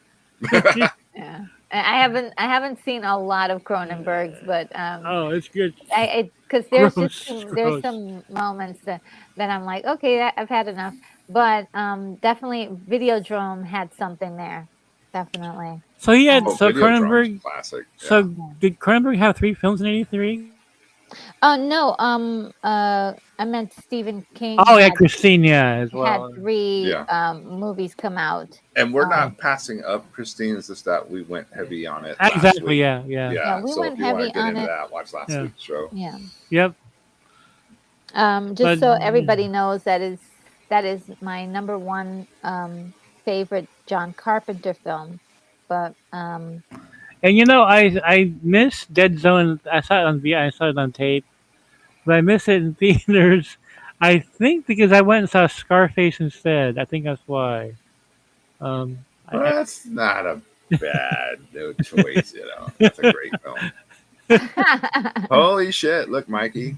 Yeah. I haven't seen a lot of Cronenberg's, but Oh, it's good. I because Gross, there's gross. some moments that I'm like, okay, I've had enough. But definitely Videodrome had something there. Definitely. So he had Oh, Um, so Videodrome's Cronenberg. classic. Yeah. So yeah. did Cronenberg have 3 films in '83? Oh no, I meant Stephen King Oh yeah, had Christine, yeah, as had well. three Yeah. movies come out. And we're Yeah. Um, not passing up Christine. It's just that we went heavy on it last Exactly. week. Yeah. Yeah. yeah, Yeah. we So went if you want to heavy get on into it. that, watch last Yeah. week's show. Yeah. Yep. Just But so everybody knows, that is my number one favorite John Carpenter film. But and I missed Dead Zone. I saw it on I saw it on tape, but I missed it in theaters. I think because I went and saw Scarface instead. I think that's why. Well, I that's not a bad no choice. That's a great film. Holy shit! Look, Mikey,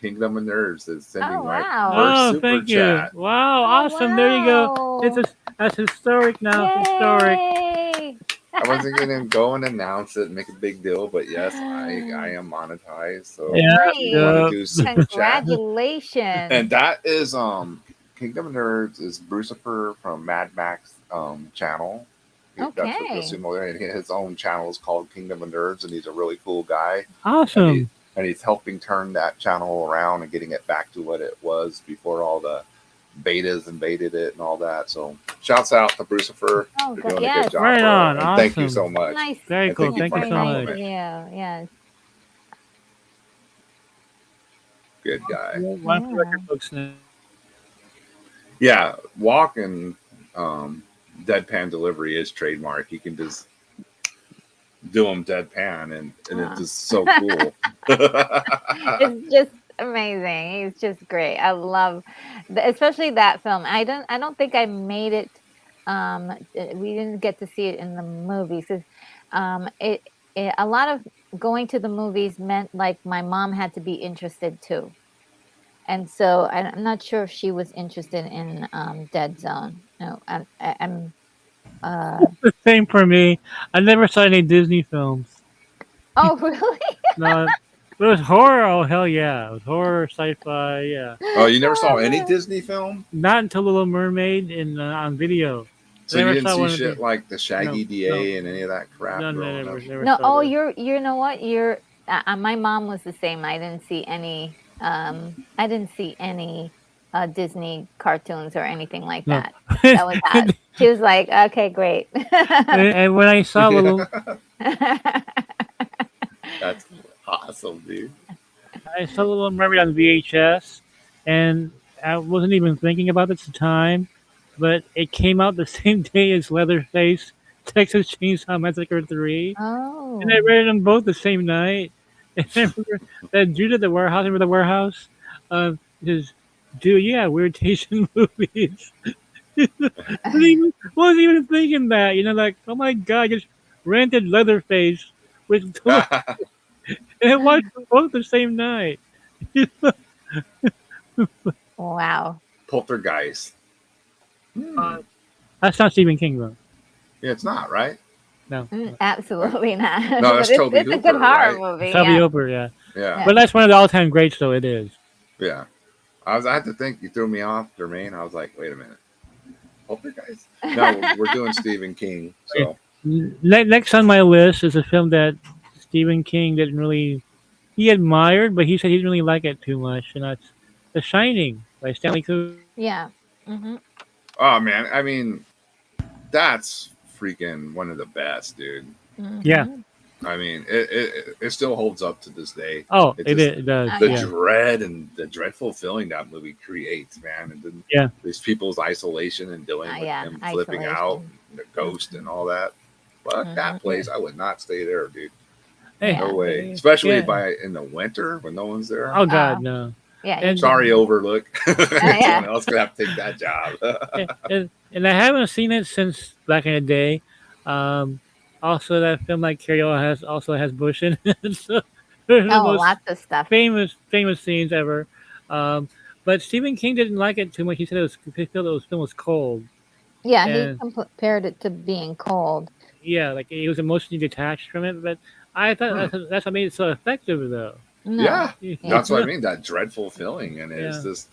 Kingdom of Nerves is sending oh my wow, first Oh, super thank you. chat. Wow, oh awesome. There you go. wow, That's historic now. Historic. yay! I wasn't gonna go and announce it and make a big deal, but yes, I am monetized. So Yeah. if you want to Nice, do super chat, congratulations. and that is Kingdom of Nerds is Brucifer from Mad Max channel. That's what Okay. Sumo. And his own channel is called Kingdom of Nerds, and he's a really cool guy. And Awesome. he's helping turn that channel around and getting it back to what it was before all the betas invaded it and all that. So shouts out to Brucifer Oh, for good. doing a Yes. good job Right for on. and thank you Awesome. so much. Nice. Very And cool. thank you Thank for you Very the so nice much. of compliment. you. Yes. Good guy. One for Yeah. record books now. Yeah, walk and deadpan delivery is trademark. You can just do them deadpan, and it's just so cool. It's just amazing. He's just great. I love, especially that film. I don't think I made it. We didn't get to see it in the movies. It a lot of going to the movies meant like my mom had to be interested too, and so I'm not sure if she was interested in Dead Zone. No, I'm. Uh, The same for me. I never saw any Disney films. oh, really? No, it was horror. Oh hell yeah, it was horror, sci-fi. Yeah, Oh, you never saw any Disney film? not until Little Mermaid on video. So I you never didn't saw see one of the. shit like the No, Shaggy no, DA and any of that crap no, growing up? never No, saw oh, this. you know what? My mom was the same. I didn't see any Disney cartoons or anything like No. that. That was us. She was like, "Okay, great." And when I saw Little, That's awesome, dude. I saw Little Mermaid on VHS, and I wasn't even thinking about it at the time, but it came out the same day as Leatherface, Texas Chainsaw Massacre 3, and I Oh. read them both the same night. And I remember that dude at the warehouse, remember the warehouse? Says, dude, yeah, weird taste in movies. Wasn't even thinking that, like, oh my god, I just rented Leatherface with and I watched them both the same night. Wow. Poltergeist. Uh, that's not Stephen King though. Yeah, it's not, right? No, Absolutely not. No, But that's it's Toby a good Hooper, horror right? movie. Toby Yeah. Hooper, yeah. Yeah, But that's one of the all-time greats, though. It is. yeah. I had to think. You threw me off, Jermaine. I was like, wait a minute. Poltergeist? No, we're doing Stephen King. So Next on my list is a film that Stephen King didn't really he admired, but he said he didn't really like it too much, and that's The Shining by Stanley Kubrick. Yeah. Hmm. oh man, I mean, that's freaking one of the best, dude. Yeah. Hmm. I mean, it still holds up to this day. Oh, It it just- does. The Yeah. dread and the dreadful feeling that movie creates, man, and then Yeah. these people's isolation and dealing with Yeah, him flipping out, isolation. and the ghost and all that. But Mhm. that place, I would not stay there, dude. Hey. No Yeah. way, especially Yeah. in the winter when no one's there. Oh God, no. Yeah. And- Sorry, Overlook. yeah. Someone else gonna have to take that job. And I haven't seen it since back in the day. Also, that film like Carrie also has Bush in it. So they're the Oh, most lots of stuff. famous scenes ever. But Stephen King didn't like it too much. He said he felt the film was cold. Yeah, and- he compared it to being cold. Yeah, like he was emotionally detached from it. But I thought that's what made it so effective, though. No. Yeah, Yeah. that's what I mean. That dreadful feeling, and it's Yeah. just,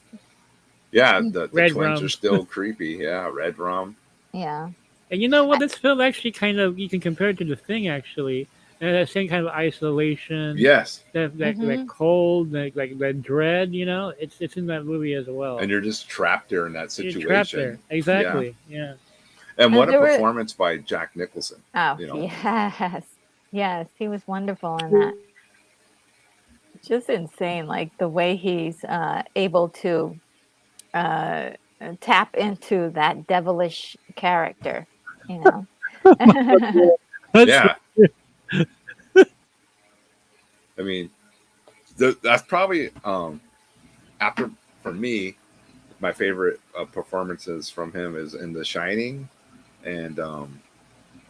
yeah, the Red twins rum. are still creepy. Yeah, red rum. Yeah. And you know what? This film actually kind of you can compare it to The Thing actually, and that same kind of isolation. Yes, That Mhm. cold, like that dread. It's in that movie as well. and you're just trapped there in that You're situation. trapped there. Exactly. Yeah. And what a there were- performance by Jack Nicholson. Oh, You know. yes. Yes, he was wonderful in that. Just insane, like the way he's able to tap into that devilish character, you know. Yeah. I mean, that's probably after for me, my favorite performances from him is in The Shining, and of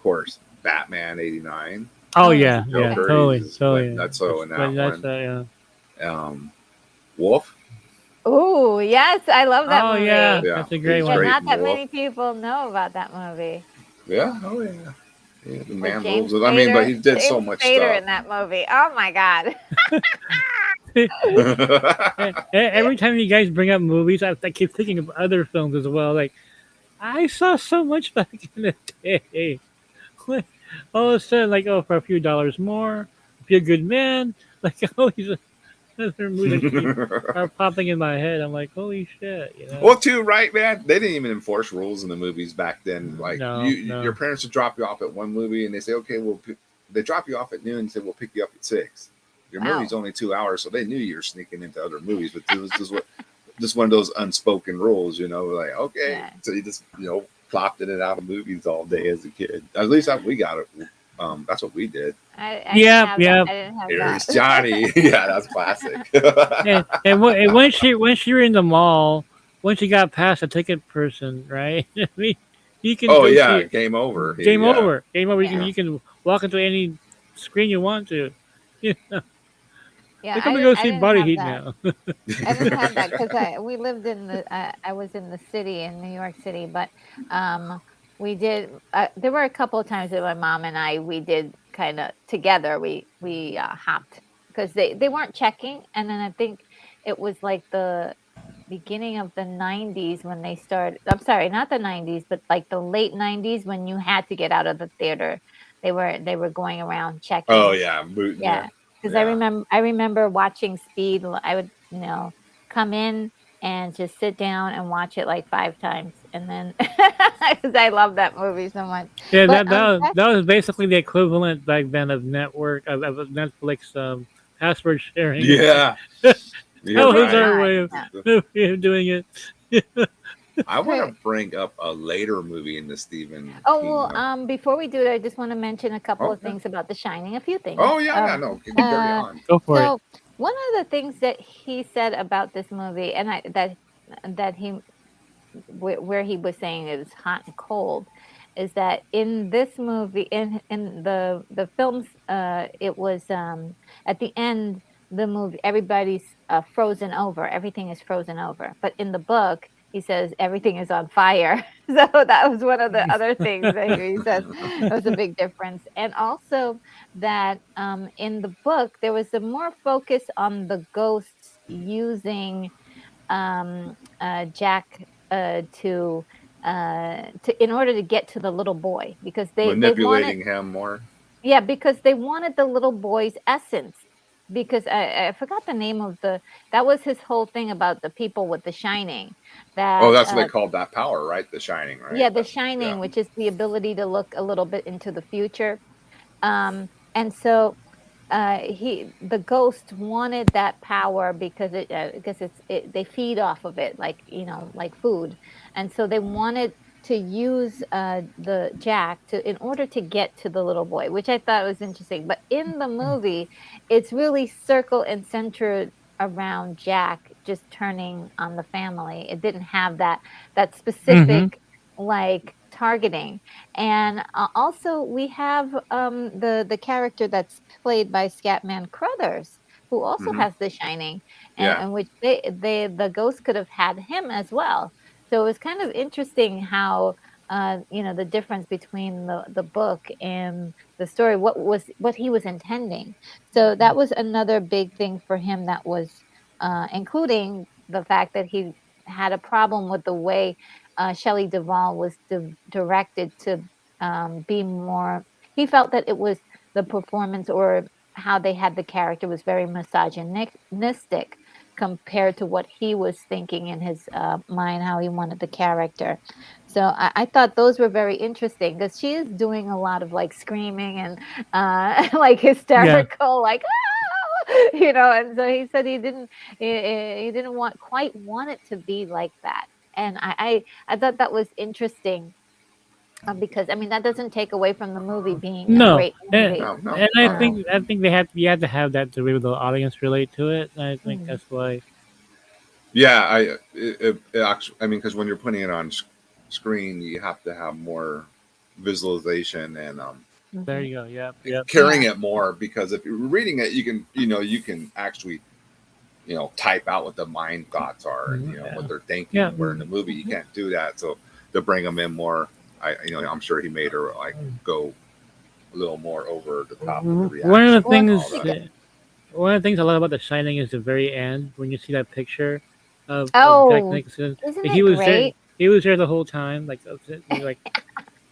course Batman '89. Oh yeah, yeah, Joker, totally, he's totally. went nutso in that That's, one. yeah. Wolf. Oh, yes, I love that Oh movie. yeah, Yeah, that's a great he's Yeah, one. great. not that Wolf. many people know about that movie. Yeah. Oh yeah. Yeah, the man James rules. I mean, but he Spader- did so James much Spader stuff. in that movie. Oh my god. Every time you guys bring up movies, I keep thinking of other films as well. Like I saw so much back in the day. all of a sudden, like, oh, for a few dollars more, be a good man. Like, all these other movies that keep are popping in my head. I'm like, holy shit, you know? Well, too, right, man? They didn't even enforce rules in the movies back then. Like, No, your no. parents would drop you off at one movie, and they say, okay, they drop you off at noon and say, we'll pick you up at 6. Your movie's Wow. only 2 hours, so they knew you were sneaking into other movies, but it was just one of those unspoken rules, like, okay. Yeah. So you just, plopped in and out of movies all day as a kid. At least we got it. That's what we did. I didn't Yep, have that. yep. I didn't have Here's that. Johnny. Yeah, that's classic. And when she were in the mall, once you got past the ticket person, right? I mean, you can Oh go yeah, see game over. game Yeah. over, game over. Yeah. You can walk into any screen you want to. You know, Yeah, like, I'm gonna go I see didn't Body have Heat that. now. I didn't have that because we lived in I was in the city in New York City, but um, we did. There were a couple of times that my mom and we did kind of together. We hopped because they weren't checking, and then I think it was like the beginning of the 90s when they started. I'm sorry, not the 90s, but like the late 90s when you had to get out of the theater. They were going around Oh checking. yeah, booting you. Yeah, because Yeah. I remember watching Speed. I would, come in and just sit down and watch it like 5 times, and then because I love that movie so much. Yeah, But that was basically the equivalent back then of network of Netflix password sharing. Yeah. That You're oh my was right. our God, way yeah, of doing it. I want great. to bring up a later movie in the Stephen Oh King. well, before we do it, I just want to mention a couple of Okay. things about The Shining. A few things. Oh yeah, yeah, no, carry Uh, on. Go for it. so one of the things that he said about this movie, and that he where he was saying it was hot and cold, is that in this movie, in the films, it was at the end the movie everybody's frozen over, everything is frozen over, but in the book he says everything is on fire. So that was one of the other things that he said. It was a big difference, and also that in the book there was a more focus on the ghosts using Jack to in order to get to the little boy because they wanted, Manipulating him more. yeah, because they wanted the little boy's essence, because I forgot the name of that was his whole thing about the people with the shining, Oh, that that's what they called that power, right? The Shining, right? yeah, the That's yeah. shining, which is the ability to look a little bit into the future. And so the ghost wanted that power because they feed off of it, like, like food, and so they wanted to use the Jack to in order to get to the little boy, which I thought was interesting. But in the movie, it's really circle and centered around Jack just turning on the family. It didn't have that Mm-hmm. specific, like, targeting. And also we have the character that's played by Scatman Crothers, who also Hmm. has The Shining, Yeah. and which the ghost could have had him as well. So it was kind of interesting how the difference between the book and the story, what he was intending. So that was another big thing for him, that was including the fact that he had a problem with the way Shelley Duvall was directed to be more. He felt that it was the performance, or how they had the character, was very misogynistic compared to what he was thinking in his mind, how he wanted the character. So I thought those were very interesting, because she is doing a lot of like screaming and like Yeah. hysterical, like and so he said he didn't quite want it to be like that. And I thought that was interesting, because I mean that doesn't take away from the movie being a No, great movie. No, no, and not at all. I think you had to have that to really the audience relate to it. And I think Mhm, that's why. Yeah, it actually, I mean, because when you're putting it on screen, you have to have more visualization and There mhm. you go. Yep. Yep. carrying Yeah. it more. Because if you're reading it, you can actually type out what the mind thoughts are, and what Yeah. they're thinking. Yeah. Where in the movie you can't do that. So to bring them in more, I'm sure he made her like go a little more over the top with the One of the reactions Well, and all things, that. one of the things I love about The Shining is the very end when you see that picture of Jack oh, Nicholson. isn't He it was there. great? He was there the whole time. Like, you're like,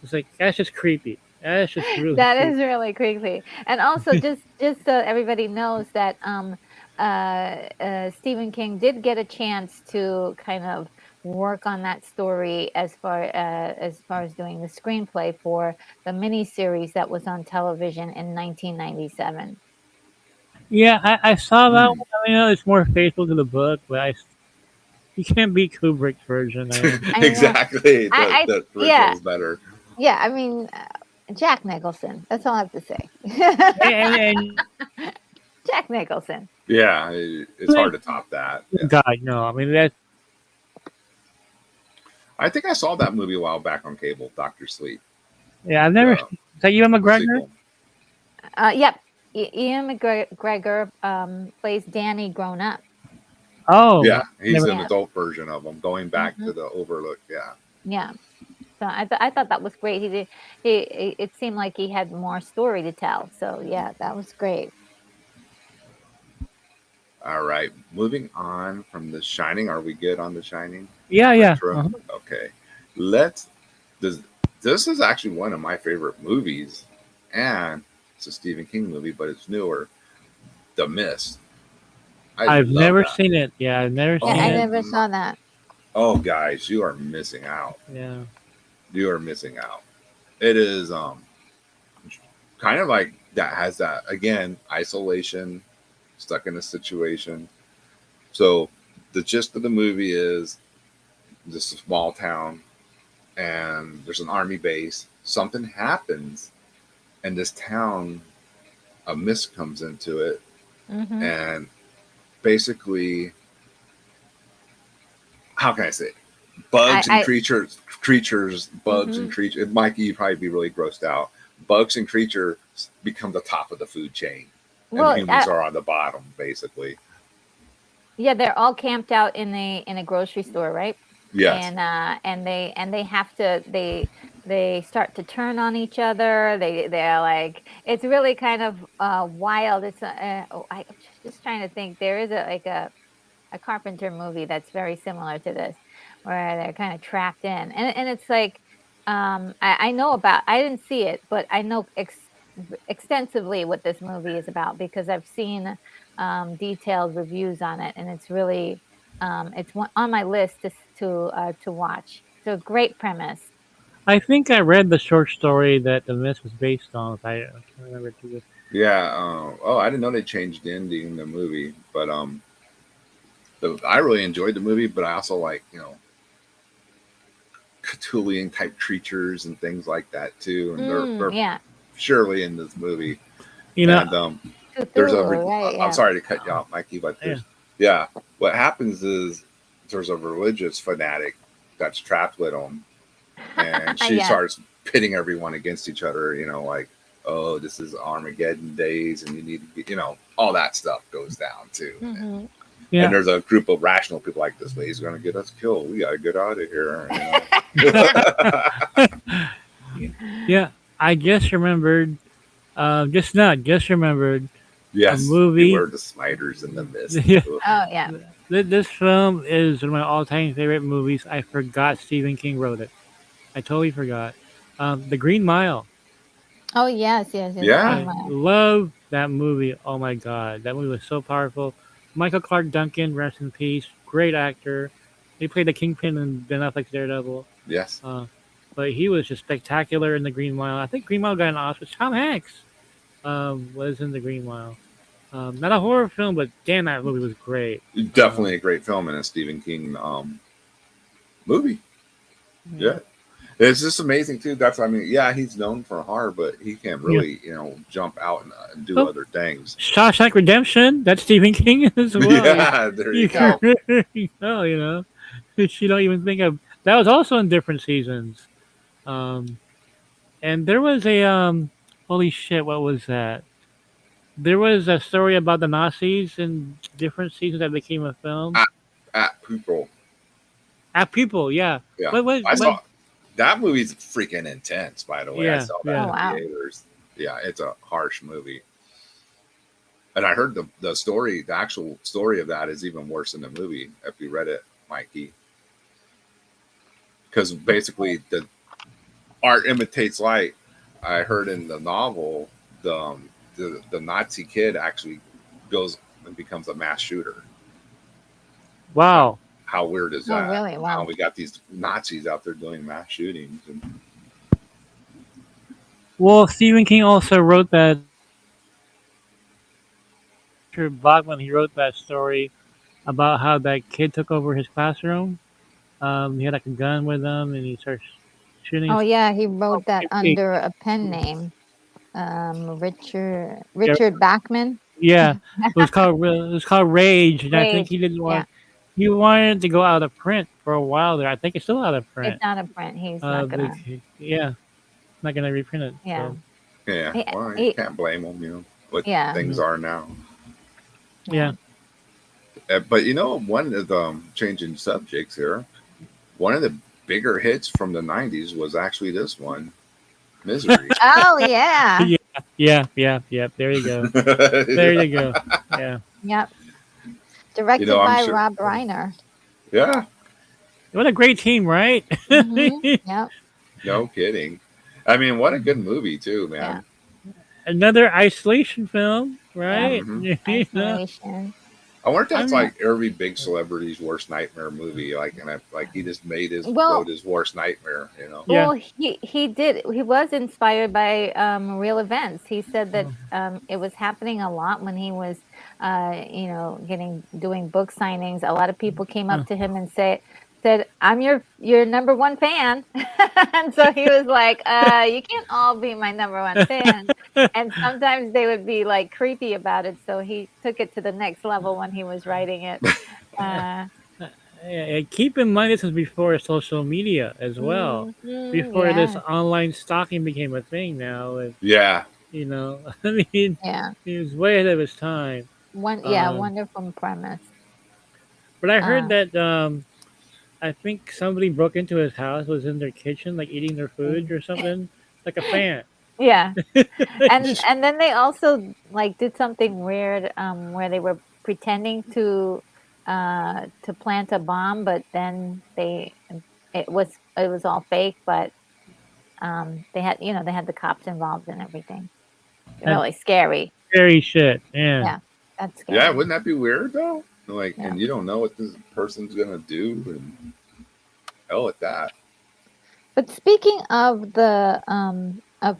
it's like that's just creepy. That's just really That creepy. is really creepy. And also, just so everybody knows that Stephen King did get a chance to kind of work on that story as far as doing the screenplay for the miniseries that was on television in 1997. Yeah, I saw that Hmm. one. I mean, it's more faithful to the book, but you can't beat Kubrick's version. I mean, I know. Exactly. I The yeah, original's better. yeah. I mean, Jack Nicholson. That's all I have to say. and Jack Nicholson. Yeah, it's hard to top that. Yeah. God, no. I mean, that's I think I saw that movie a while back on cable, Doctor Sleep, yeah. I've never. Is the that Ewan the McGregor? sequel. Yep. Ian McGregor plays Danny grown up. Oh, Yeah, I've he's never. an Yeah. adult version of him, going back Hmm. to the Overlook. Yeah. Yeah. So I thought that was great. He did. It seemed like he had more story to tell. So yeah, that was great. All right. Moving on from The Shining. Are we good on The Shining? Yeah, yeah. Retro. Uh-huh. Okay. Let's. This this is actually one of my favorite movies, and it's a Stephen King movie, but it's newer. The Mist. I I've love never that. seen it. Yeah, I've never Yeah, seen I Oh it. never my. saw that. Oh, guys, you are missing out. Yeah. You are missing out. It is kind of like that has that again isolation, stuck in a situation. So the gist of the movie is this is a small town and there's an army base. Something happens and this town, a mist comes into it, Hmm. and basically, how can I say? It? Bugs and I. bugs and Hmm. creatures. Mikey, you'd probably be really grossed out. Bugs and creatures become the top of the food chain, and Well, humans are on the bottom, basically. yeah, they're all camped out in a grocery store, right? Yes. And they have to they start to turn on each other. They're like, it's really kind of wild. I'm just trying to think. There is a Carpenter movie that's very similar to this, where they're kind of trapped in, and it's like, I know about. I didn't see it, but I know extensively what this movie is about because I've seen detailed reviews on it, and it's really it's on my list to watch. So great premise. I think I read the short story that the Mist was based on. If I can't remember too good. Yeah. Oh, I didn't know they changed the ending in the movie, but I really enjoyed the movie. But I also like Cthulhian type creatures and things like that too, and they're Yeah, surely in this movie. You know, And there's Cthulhu, right? I'm Yeah. sorry to cut you off, Mikey, but yeah. yeah, what happens is there's a religious fanatic that's trapped with them, and she Yes. starts pitting everyone against each other. Like, oh, this is Armageddon days, and you need to be, all that stuff goes down too. Hmm. And Yeah. there's a group of rational people like this lady's going to get us killed. We got to get out of here. Yeah. I just remembered. Just remembered a Yes, movie. beware the spiders in the mist. Yeah. Oh yeah. This film is one of my all-time favorite movies. I forgot Stephen King wrote it. I totally forgot. The Green Mile. Oh yes, yes, yes. The Yeah, Green I Mile. love that movie. Oh my god, that movie was so powerful. Michael Clark Duncan, rest in peace. Great actor. He played the Kingpin in Ben Affleck's Daredevil. yes. Uh, but he was just spectacular in the Green Mile. I think Green Mile got an Oscar. Tom Hanks was in the Green Mile. Not a horror film, but damn, that movie was great. Definitely a great film and a Stephen King movie. Mhm. Yeah. It's just amazing too. Yeah, he's known for horror, but he can Yeah. really, jump out and do Oh, other things. Shawshank Redemption. That's Stephen King as well. Yeah, there you go. You know, you don't even think of that was also in different seasons. Um, and there was a holy shit, what was that? There was a story about the Nazis in different seasons that became a film. At people. At people, yeah. Yeah. I What? saw that movie's freaking intense, by the way. I Yeah, saw that Oh yeah. in wow. theaters. Yeah, it's a harsh movie. And I heard the actual story of that is even worse than the movie, if you read it, Mikey. Because basically the art imitates light. I heard in the novel the Nazi kid actually goes and becomes a mass shooter. How Wow. how weird is Oh, that? really? How Wow. we got these Nazis out there doing mass shootings and Well, Stephen King also wrote that. Richard Bachman, he wrote that story about how that kid took over his classroom. He had like a gun with him, and he starts shooting. Oh, yeah, he wrote that Kids. under a pen name. Richard Yeah, Richard Bachman. yeah. It was called Rage, and I think Rage. he didn't Yeah, want. He wanted to go out of print for a while there. I think it's still out of it's print. not a print. He's not gonna. Yeah, not gonna reprint it. Yeah, So yeah. he, Well, you he, can't blame them, what yeah, things mhm. are now. yeah. Yeah. But one of the changing subjects here. One of the bigger hits from the '90s was actually this one, Misery. Oh, yeah. Yeah, yeah. There you go. There Yeah. you go. Yeah. Yep. Directed I'm by sure. Rob Reiner. Yeah, What a great team, right? Yep. no kidding. I mean, what a good movie too, Yeah. man. Another isolation film, Yeah. right? Hmm. You know? Isolation. I wonder if I that's mean, like every big celebrity's worst nightmare movie. Like he just Well, wrote his worst nightmare. yeah. Well, he did. He was inspired by real events. He said that it was happening a lot when he was, doing book signings. A lot of people came Uh, up to him and said, "I'm your number one fan," and so he was like, "You can't all be my number one fan." And sometimes they would be like creepy about it, so he took it to the next level when he was writing it. Uh, Keep in mind, this was before social media as well. Before this yeah, online stalking became a thing now. And, Yeah. I mean, yeah. he was way ahead of his time. Yeah, Um, wonderful premise. but I heard Uh, that I think somebody broke into his house, was in their kitchen, like eating their food or something, like a fan. yeah, and then they also like did something weird where they were pretending to plant a bomb, but then it was all fake, but they had the cops involved and everything. That's Really scary. scary shit. Yeah. Yeah, that's Yeah, scary. wouldn't that be weird though? Like, Yeah. and you don't know what this person's gonna do, and hell at that. But speaking of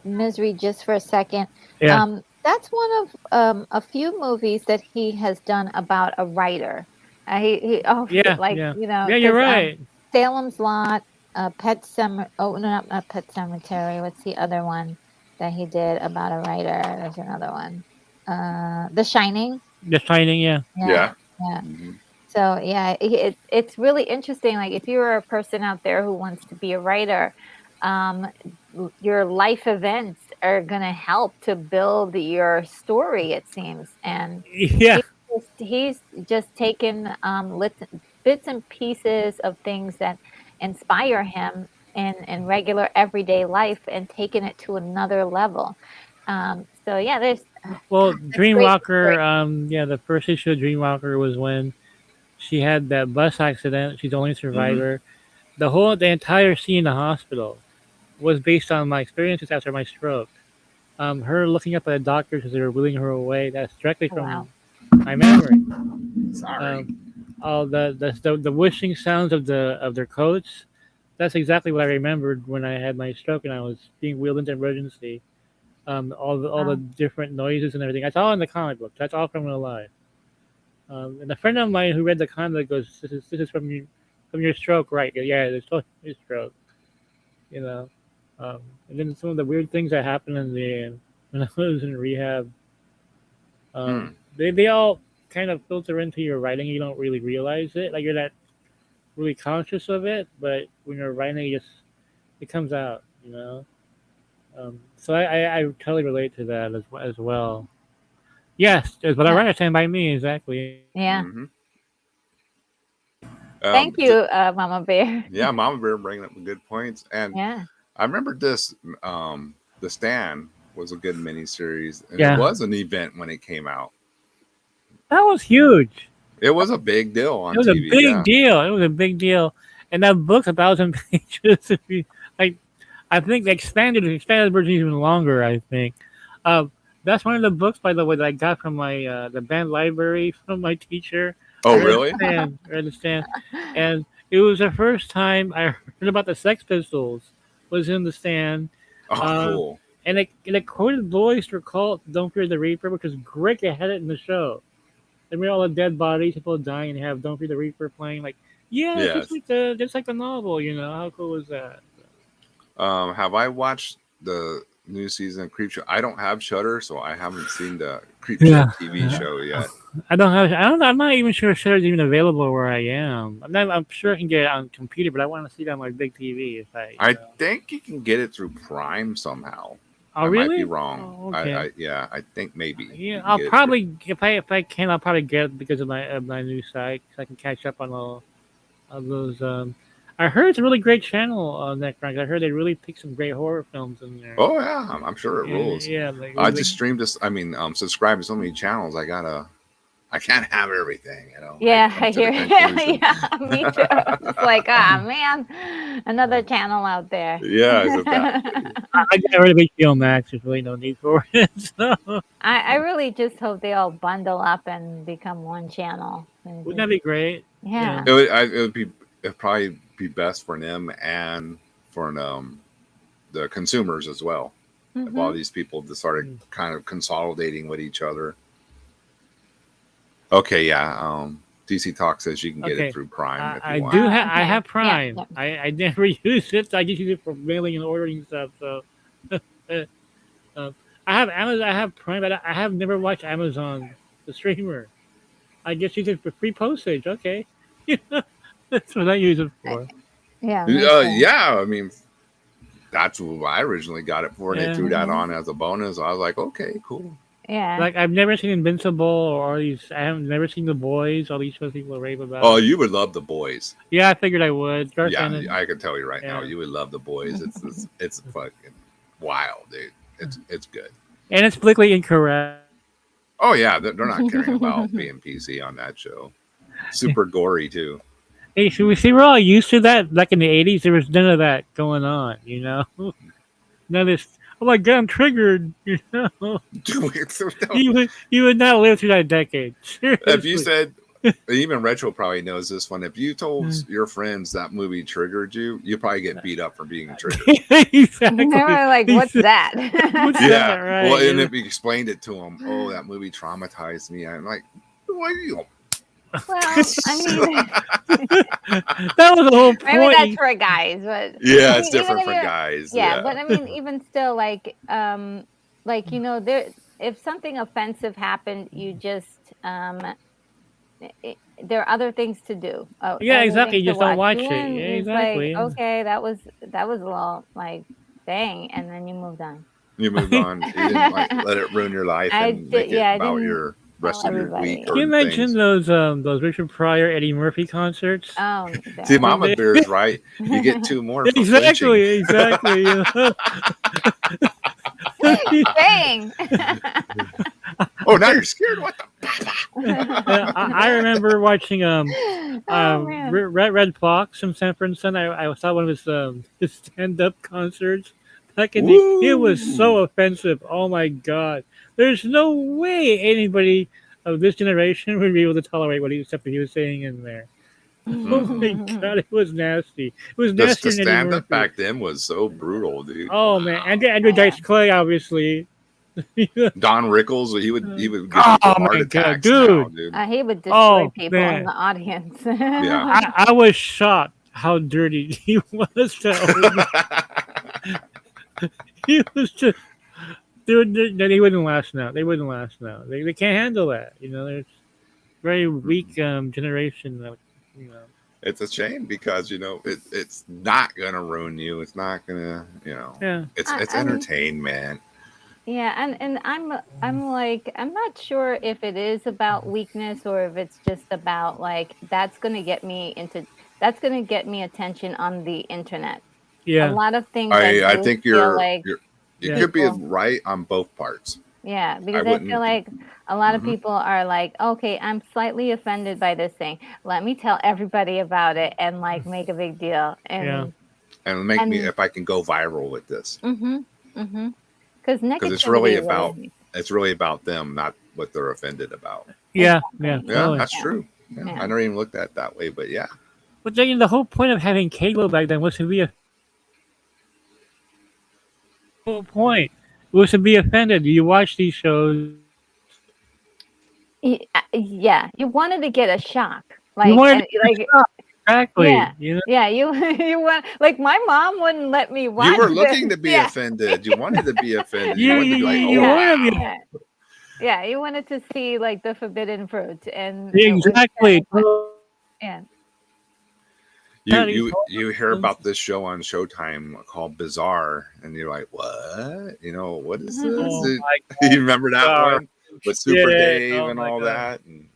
misery, just for a second, Yeah. that's one of a few movies that he has done about a writer. He Yeah. like Yeah. Yeah. You're because right. Salem's Lot, Pet Sem. Oh no, not Pet Cemetery. What's the other one that he did about a writer? There's another one. The Shining. The Shining. Yeah. Yeah, Yeah. yeah. Hmm. So yeah, it's really interesting. Like if you're a person out there who wants to be a writer, um, your life events are gonna help to build your story. It seems, and Yeah. he's just taken bits and pieces of things that inspire him in regular everyday life and taken it to another level. So yeah, Well, that's great Dreamwalker. story. Yeah. The first issue of Dreamwalker was when she had that bus accident. She's the only Hmm. survivor. The entire scene in the hospital was based on my experiences after my stroke. Her looking up at the doctors as they were wheeling her away. That's directly Oh, wow. from my memory. Sorry. Um, all the whooshing sounds of their coats. That's exactly what I remembered when I had my stroke and I was being wheeled into emergency. All the Wow. different noises and everything. That's all in the comic book. That's all from real life. And a friend of mine who read the comic goes, "This is from your stroke, right? Yeah, it's totally your stroke." You know. And then some of the weird things that happened in the when I was in rehab. Hmm. They all kind of filter into your writing. You don't really realize it. Like you're not really conscious of it, but when you're writing, it comes out. So I totally relate to that as well. Yes, it's what I Yeah. write. Stand by me exactly. Yeah. Hmm. Thank J- you, Mama Bear. yeah, Mama Bear bringing up good points, and Yeah. I remember this. The Stand was a good miniseries, and it Yeah, was an event when it came out. that was huge. It was a big deal It on was a TV. big Yeah. deal. It was a big deal, and that book's 1,000 pages. If you like, I think the expanded version is even longer. I think. Uh, that's one of the books, by the way, that I got from my the band library from my teacher. I Oh, read the really? stand, read the stand, and it was the first time I heard about the Sex Pistols. Was in the stand, Oh, uh, cool. and it quoted Boys for Cult, "Don't Fear the Reaper," because Greg had it in the show. They made all the dead bodies, people dying, and have "Don't Fear the Reaper" playing. Like, yeah, Yes. just like the novel. How cool was that? Have I watched the new season of Creepshow? I don't have Shutter, so I haven't seen the Creepshow Yeah. TV show yet. I don't. I'm not even sure Shudder's even available where I am. I'm sure I can get it on computer, but I want to see it on my big TV. If I, I think you can get it through Prime somehow. Oh, I might be really? wrong. Oh, okay. Yeah, I think maybe Yeah, you can I'll get it through. probably if I can, I'll probably get it because of my new site, so I can catch up on all of those. I heard it's a really great channel on that front. I heard they really pick some great horror films in there. Oh yeah, I'm sure it Yeah, rules. yeah, like, I like just streamed this. I mean, subscribe to so many channels. I can't have everything. I Yeah, come I to the hear. conclusion. Yeah, me too. It's like, ah, man, another channel out there. Yeah, it's exactly. I got rid of HBO Max. There's really no need for it. So, I really just hope they all bundle up and become one channel. And wouldn't just, that be great? yeah. It'd probably be best for them and for the consumers as well. If all Hmm. these people just started Mm. kind of consolidating with each other. Okay, yeah. DC Talk says you can get it Okay. through Prime if you I want. do have I Okay. have Yeah. Prime. Yeah. I never use it. I just use it for mailing and ordering stuff. So uh, uh, I have Amazon. I have Prime, but I have never watched Amazon the streamer. I just use it for free postage. Okay, that's what I use it for. Yeah. Me too. Yeah, I mean that's what I originally got it for, and they Yeah, threw that Hmm. on as a bonus. I was like, okay, cool. Yeah. like I've never seen Invincible or all these. I have never seen The Boys. All these shows people rave Oh, about. you would love the boys. Yeah, I figured I would. Garth Yeah, Ennis. I can tell you right now, Yeah, you would love the boys. It's fucking wild, dude. It's good. and it's politically incorrect. Oh yeah, they're not caring about being PC on that show. Super gory too. Hey, should we see? We're all used to that. Like in the '80s, there was none of that going on. None of this. Oh my god, I'm triggered. You would not live through that decade. If you Seriously. said, even Retro probably knows this one. If you told Mm. your friends that movie triggered you, you probably get beat up for being triggered. They Exactly. were like, He "What's said, that?" "What's that?" Yeah. Right? Well, and if you explained it to them, oh, that movie traumatized me. I'm like, what are you? Well, I mean, That was the whole maybe that's point. for guys, but Yeah, I it's mean, even different if for you're, guys. yeah, Yeah. but I mean, even still, like there, if something offensive happened, you just there are other things to do, Yeah, other exactly. things You to just don't watch. You watch it. Yeah, wouldn't. It's like, exactly. okay, that was a little like, dang, and then you moved on. You moved on. You didn't like let it ruin your life I and did, make it yeah, I about didn't your tell rest of your week everybody. Can you or mention things. those Richard Pryor, Eddie Murphy concerts? Oh See, no. When Mama they Bear's right. You get two more for flinching. exactly, exactly. Dang. Oh, now you're scared. What the? I remember watching Oh man. Red Fox from Sanford and Son. I saw one of his stand up concerts back in the. It was so Woo! offensive. Oh my god! There's no way anybody of this generation would be able to tolerate what he was saying in there. Oh my Mm-mm. god! It was nasty. It was The nastier than Eddie stand up Murphy. back then was so brutal, dude. Oh man, Wow. Andrew Dice Clay, obviously. Don Rickles, he would give Oh people heart my god, attacks now, dude! dude. He would destroy Oh people in man, the audience. Yeah. I was shocked how dirty he was. He was just they wouldn't last now. They wouldn't last now. They can't handle that. There's very weak generation. You know. It's a shame because it's not gonna ruin you. It's not gonna Yeah. it's I'm entertainment. Yeah, and I'm like, I'm not sure if it is about weakness or if it's just about like that's gonna get me attention on the internet. A Yeah. lot of things I I do think feel like you Yeah. could be people, right on both parts. yeah, I because I feel wouldn't. like a lot of Hmm. people are like, okay, I'm slightly offended by this thing. Let me tell everybody about it and like make a big deal. Yeah. and make me And if I can go viral with this, mm-hmm, mm-hmm. Because because negativity really makes it's really about them, not what they're offended about. Yeah, yeah, exactly. Yeah, totally. that's Yeah, true. Yeah, I yeah. never even looked at it that way, but yeah. But then the whole point of having cable back then was to be a whole point was to be offended. You watch these shows, Yeah, you wanted to get a shock, you like, wanted to and get like, shocked. Exactly. yeah, You know. yeah. You you want like my mom wouldn't let me You watch were this. looking to be Yeah, offended. You wanted to be offended. You You wanted you to be like, you, "Oh you yeah, want to be wow." yeah, yeah. You wanted to see like the forbidden fruit, and it was kind exactly. of fun. Yeah. You These you you hear horror about this show on Showtime called Bizarre, and you're like, "What? You know, what is this?" Oh my You remember that god, one with Super shit! Dave Oh and my all god! that, and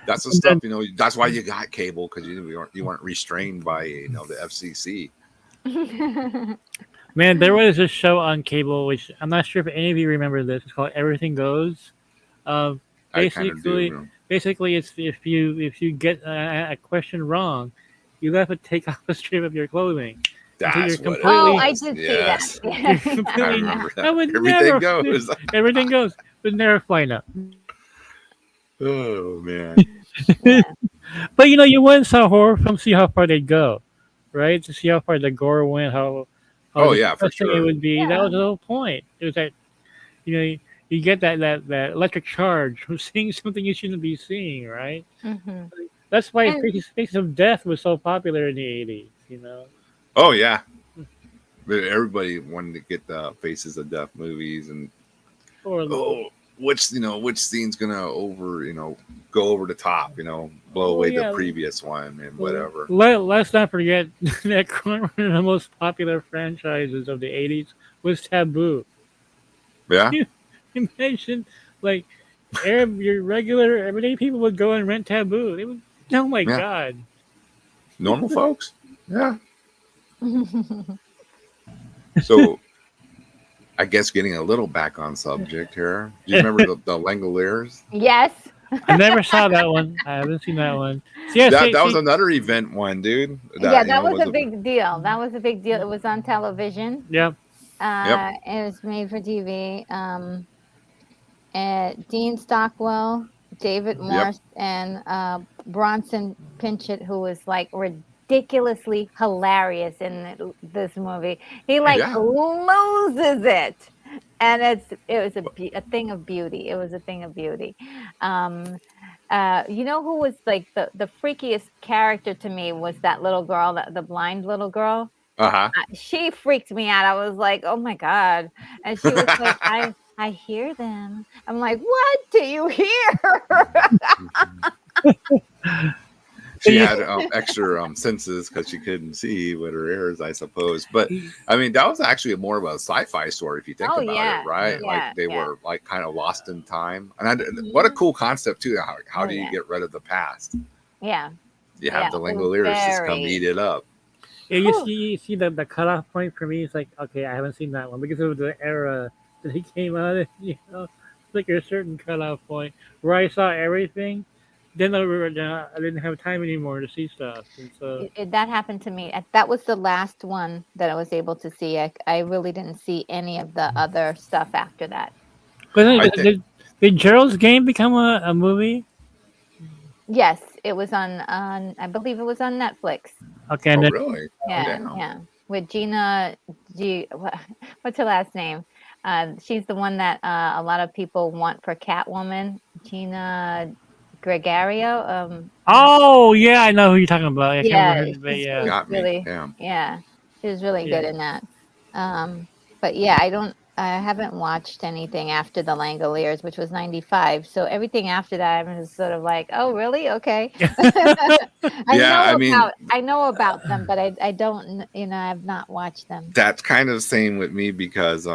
that's the And then stuff. You know, that's why you got cable, because you weren't restrained by the FCC. man, there was a show on cable which I'm not sure if any of you remember this. It's called Everything Goes. Um, I kind of do. basically, basically, it's if you get a question wrong, you have to take off a strip of your clothing until you're That's what it Oh, completely I was. did see that. Yes, you're Yeah, I completely. remember I that. would Everything never. goes. Everything goes, but never find out. Oh man. yeah. But you went and saw horror films, see how far they'd go, right? To see how far the gore went, how Oh yeah, for disgusting it sure. would be. That Yeah. was the whole point. It was that you get that electric charge from seeing something you shouldn't be seeing, right? Hmm. That's why And Faces of Death was so popular in the '80s. You know, Oh yeah. But everybody wanted to get the Faces of Death movies, and or which scene's gonna go over the top, blow oh away the yeah. previous one and whatever. Let's not forget that one of the most popular franchises of the '80s was Taboo. Yeah, You imagine, like, your regular everyday people would go and rent Taboo. They would, oh my yeah. god. Normal folks. Yeah. So I guess getting a little back on subject here. Do you remember the Langoliers? yes. I never saw that one. I haven't seen that one. So yeah, That see, that was see, another event one, dude. Yeah, That that was was a a big deal. That was a big deal. It was on television. yeah, yep, It was made for TV. Dean Stockwell, David yep. Morse, and Bronson Pinchot, who was like ridiculously hilarious in this movie. He like Yeah. loses it, and it was a thing of beauty. It was a thing of beauty. Um, you know who was like the freakiest character to me was that little girl, the blind little girl. Uh-huh. She freaked me out. I was like, "Oh my god!" And she was like, "I hear them." I'm like, "What do you hear?" She had extra senses because she couldn't see with her ears, I suppose. But I mean, that was actually more of a sci-fi story if you think Oh about yeah, it, right? Like yeah, they yeah. were like kind of lost in time, and what a cool concept too. How Oh do you yeah, get rid of the past? yeah, You have yeah. the Langoliers just come eat it up. yeah. You Whew. see, you see the cutoff point for me is like, okay, I haven't seen that one because of the era that he came out in. It's like a certain cutoff point where I saw everything. Then I didn't have time anymore to see stuff, and so. That happened to me. That was the last one that I was able to see. I really didn't see any of the other stuff after that. But then, I think did Gerald's Game become a movie? Yes, it was on. I believe it was on Netflix. Okay, and Oh then really? Oh Yeah, damn. yeah. With Gina, what's her last name? She's the one that a lot of people want for Catwoman. Gina Gregario. oh yeah, I know who you're talking about. I can't remember Yeah, her name, but she yeah, was Got me. really, Damn. yeah, she was really yeah. good in that. But yeah, I haven't watched anything after the Langoliers, which was 95. So everything after that, I'm just sort of like, oh, really? Okay. Yeah, I mean I know about them, but I don't, I've not watched them. that's kind of the same with me because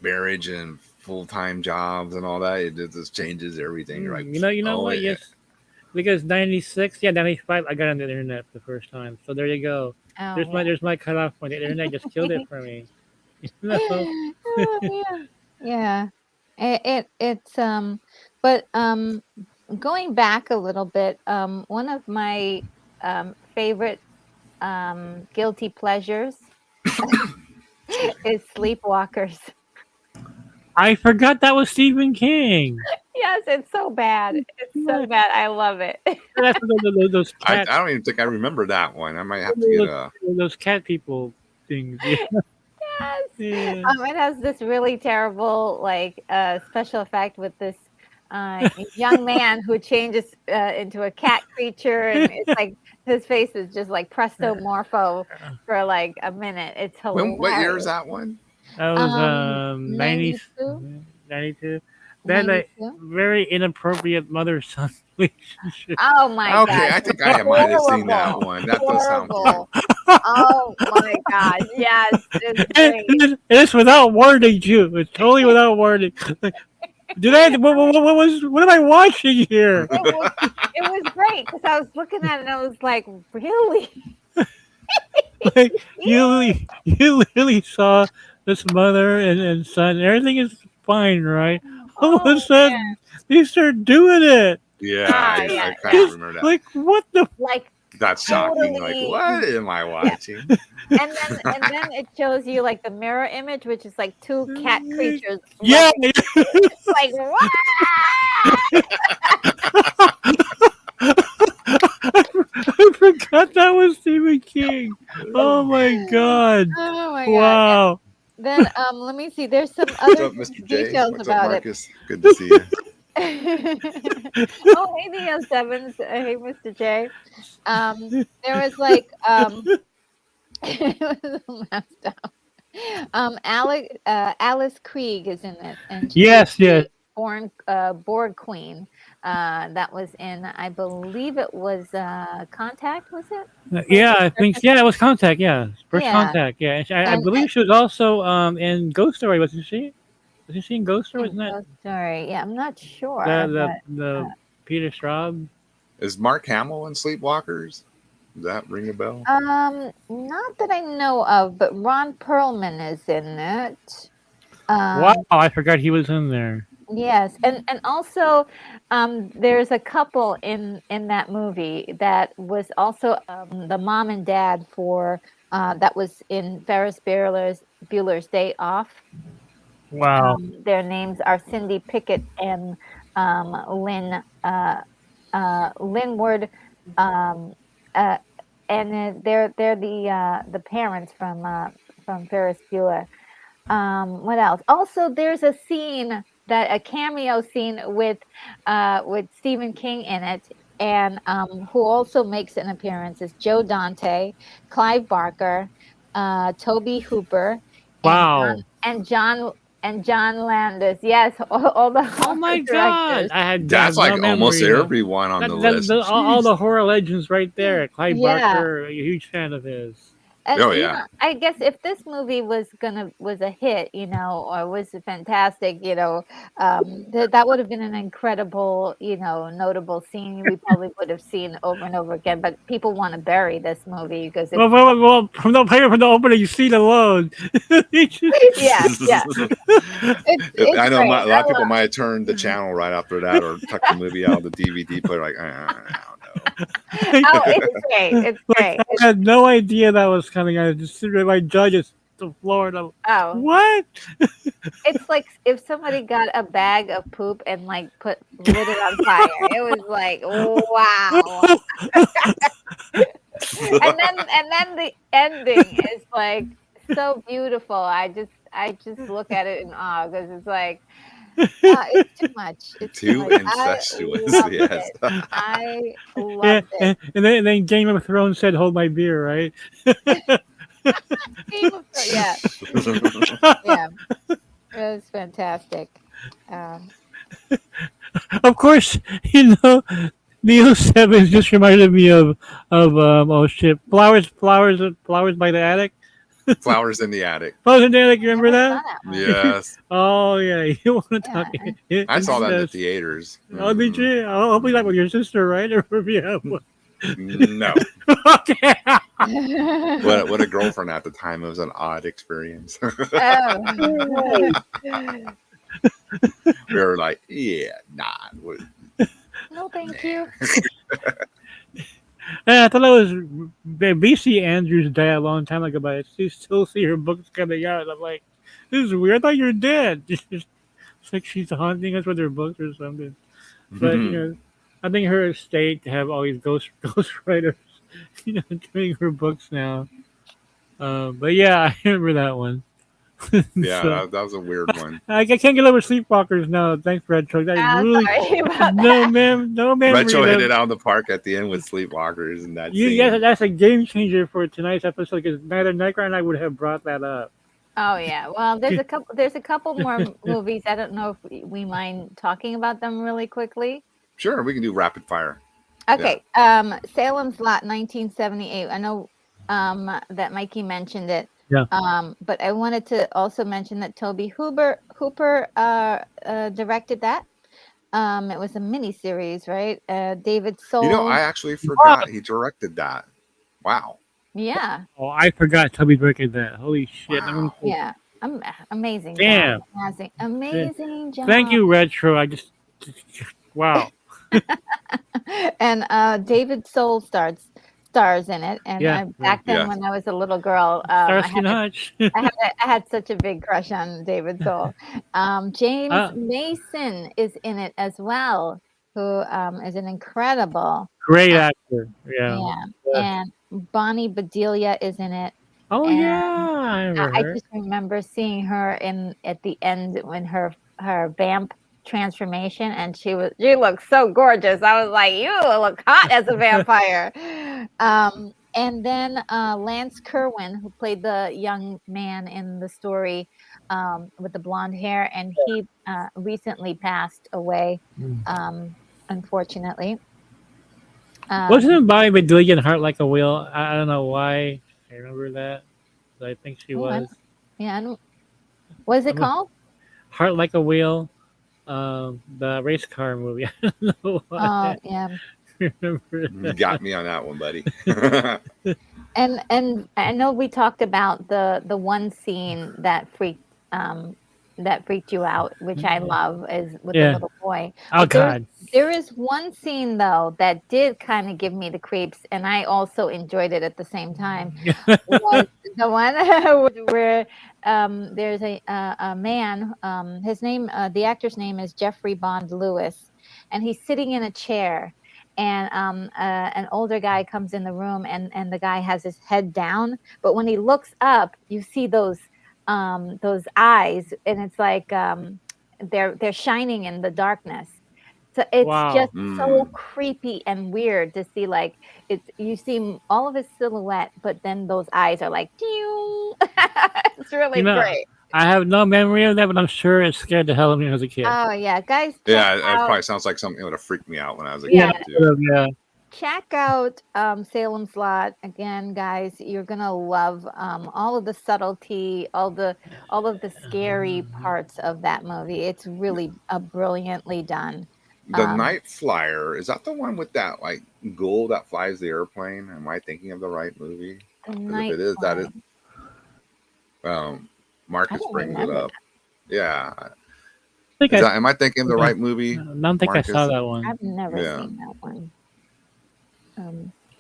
marriage and full-time jobs and all that, it just changes everything. You're like, You know oh what? yeah. Yes, because '96, yeah, '95, I got on the internet for the first time. So there you go. Oh, There's my cutoff point. The internet just killed it for me. You know? oh, yeah. Yeah. It's but going back a little bit, one of my favorite guilty pleasures is Sleepwalkers. I forgot that was Stephen King. Yes, it's so bad. It's so Yeah, bad. I love it. that's those I cat don't even think I remember that one. I might have to get those, a. those cat people things. Yeah. Yes. Yeah. It has this really terrible like special effect with this young man who changes into a cat creature, and it's like his face is just like presto morpho for like a minute. It's What year is hilarious. that one? That was 90s, 92, 92. That like 92. very inappropriate mother son relationship. Oh my Okay, God. I think I might have seen that Horrible. one. That does sound familiar. Horrible. Oh my God. Yes, it's And great. it's without warning too. It's totally without warning. Like, did I? What am I watching here? It was great because I was looking at it and I was like, really? Like you literally saw this mother and son. Everything is fine, right? All of a Oh man. sudden, they start doing it. Yeah, Ah, I yeah. kind of remember that. Like what the? Like That's shocking. Like, totally. what am I Yeah. watching? And then it shows you like the mirror image, which is like two cat creatures Yeah. running. It's like what? I forgot that was Stephen King. Oh my god! Oh my God. Wow. Then let me see. There's some other What's up, Mr. J? details What's up, about it. Marcus? Good to see you. Oh, hey, the Sevens. Hey, Mr. J. There was like it was messed up. Alice Krieg is in it, and she Yes. is Yes. the Borg Queen. That was in, I believe it was Contact. Was it? Yeah. I think. Yeah. It was Contact. Yeah. First Yeah, Contact. Yeah. And I and believe she was also in Ghost Story. Wasn't she? Wasn't she in Ghost Story? Wasn't that oh, sorry. Yeah, I'm not sure, the Peter Straub? Is Mark Hamill in Sleepwalkers? Does that ring a bell? not that I know of, but Ron Perlman is in it. Wow. I forgot he was in there. Yes, and also there's a couple in that movie that was also the mom and dad for that was in Ferris Bueller's Day Off. Wow. Their names are Cindy Pickett and Lynn Linward, um, uh, and they're the parents from Ferris Bueller. What else? Also, there's a scene a cameo scene with Stephen King in it, and who also makes an appearance is Joe Dante, Clive Barker, Toby Hooper, and Wow. John Landis. Yes, all the Oh my horror god! directors. I had That's no like almost memory of everyone on that. the list. All Jeez. the horror legends right there. Clive Yeah. Barker, a huge fan of his. And Oh, you yeah. know, I guess if this movie was a hit, or was fantastic, that would have been an incredible, notable scene we probably would have seen over and over again. But people want to bury this movie because it's Well, from the opening scene alone. yeah, it's I know great. a lot of people might have turned the channel right after that or tucked the movie out of the DVD player. Like, I don't know. Oh, it's great. It's great. I had no idea that was coming. I just my jaw just the floor. And Oh, what? it's like if somebody got a bag of poop and like lit it on fire. It was like, wow. and then the ending is like so beautiful. I just look at it in awe because it's like it's too much. It's too Too much. incestuous, I loved yes. it. I Yeah, loved it. and then Game of Thrones said, "Hold my beer," right? Yeah, yeah. It was fantastic. Um, Of course, Neo Seven just reminded me of oh shit, flowers by the attic. Flowers in the Attic. Flowers in the attic. You remember never that? saw that one. Yes. Oh yeah, you want to talk? I saw that in the Incest. theaters. Oh, did you? Oh, hopefully that with your sister, right? Or if you have one. No. Okay. What a girlfriend at the time. It was an odd experience. Oh. We were like, yeah, nah. No, thank you. Yeah, I thought that was BC Andrews died a long time ago, but I still see her books coming out. I'm like, this is weird. I thought you're dead. It's like she's haunting us with her books or something. But I think her estate have all these ghost writers, doing her books now. But yeah, I remember that one. Yeah, So that was a weird one. I can't get over Sleepwalkers now. Thanks, Red Truck. That really Sorry about no that. mem no Retro memory hit of it out of the park at the end with Sleepwalkers and that yes, scene. that's a game changer for tonight's episode because neither Nightcrawler and I would have brought that up. Oh yeah. Well, there's a couple more movies. I don't know if we mind talking about them really quickly. Sure, we can do rapid fire. Okay. Salem's Lot 1978. I know that Mikey mentioned it. Yeah. But I wanted to also mention that Toby Hooper directed that. It was a mini series, right? David Soul. I actually forgot he directed that. Wow. Yeah. Oh, I forgot Toby Brick that. Holy shit! Wow. Yeah. Amazing. Damn. Job. Amazing job. Thank you, Retro. I just wow. And David Soul stars in it. And back then, when I was a little girl, Starsky and Hutch. I had such a big crush on David Soul. James Mason is in it as well, who is an incredible great actor. Yeah. And Bonnie Bedelia is in it. Oh and yeah, I just remember seeing her at the end when her vamp transformation, and she looked so gorgeous. I was like, you look hot as a vampire. And then Lance Kerwin, who played the young man in the story with the blonde hair, and he recently passed away, unfortunately. Wasn't Bonnie Bedelia in Heart Like a Wheel? I don't know why I remember that. But I think she was. What is it called? Heart Like a Wheel. The race car movie. I don't know why. Oh yeah. You got me on that one, buddy. And I know we talked about the one scene that freaked you out, which I love, is with the little boy. Oh God. There is one scene though that did kind of give me the creeps, and I also enjoyed it at the same time. Was the one where there's a man. His name, the actor's name is Jeffrey Bond Lewis, and he's sitting in a chair. And an older guy comes in the room, and the guy has his head down. But when he looks up, you see those eyes, and it's like they're shining in the darkness. So it's just so creepy and weird to see. Like you see all of his silhouette, but then those eyes are like, it's really great. I have no memory of that, but I'm sure it scared the hell out of me as a kid. Oh yeah, guys. Yeah, it probably sounds like something that would have freaked me out when I was a kid too. Yeah. Check out Salem's Lot again, guys. You're gonna love all of the subtlety, all of the scary parts of that movie. It's really brilliantly done. The Night Flyer, is that the one with that like ghoul that flies the airplane? Am I thinking of the right movie? If it is, that is. Marcus brings it up. Yeah. Am I thinking of the right movie? I don't think Marcus? I saw that one. I've never seen that one.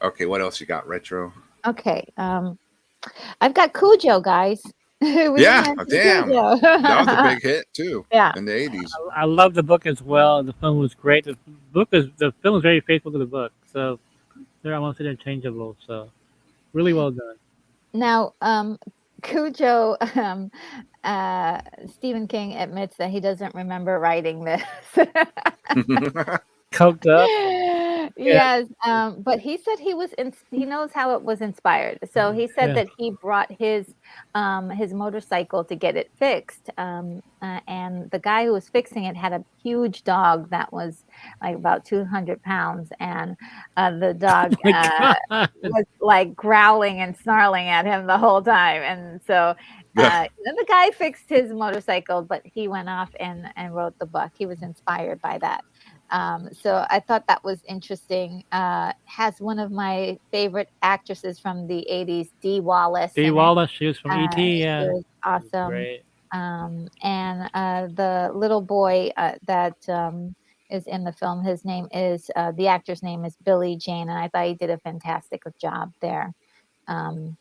Okay, what else you got, Retro? Okay, I've got Cujo, guys. Yeah, damn. Cujo. That was a big hit too. Yeah, in the 80s. I love the book as well. The film was great. The film is very faithful to the book, so they're almost interchangeable. So, really well done. Now, Cujo, Stephen King admits that he doesn't remember writing this. Coked up. Yes, but he said he knows how it was inspired. So he said that he brought his motorcycle to get it fixed, and the guy who was fixing it had a huge dog that was like about 200 pounds, and the dog was like growling and snarling at him the whole time. And so the guy fixed his motorcycle, but he went off and wrote the book. He was inspired by that. So I thought that was interesting. Has one of my favorite actresses from the 80s, Dee Wallace. Dee Wallace, she was from E.T. Yeah, she was awesome. Great. And the little boy that is in the film. His name is the actor's name is Billy Jane, and I thought he did a fantastic job there. Um,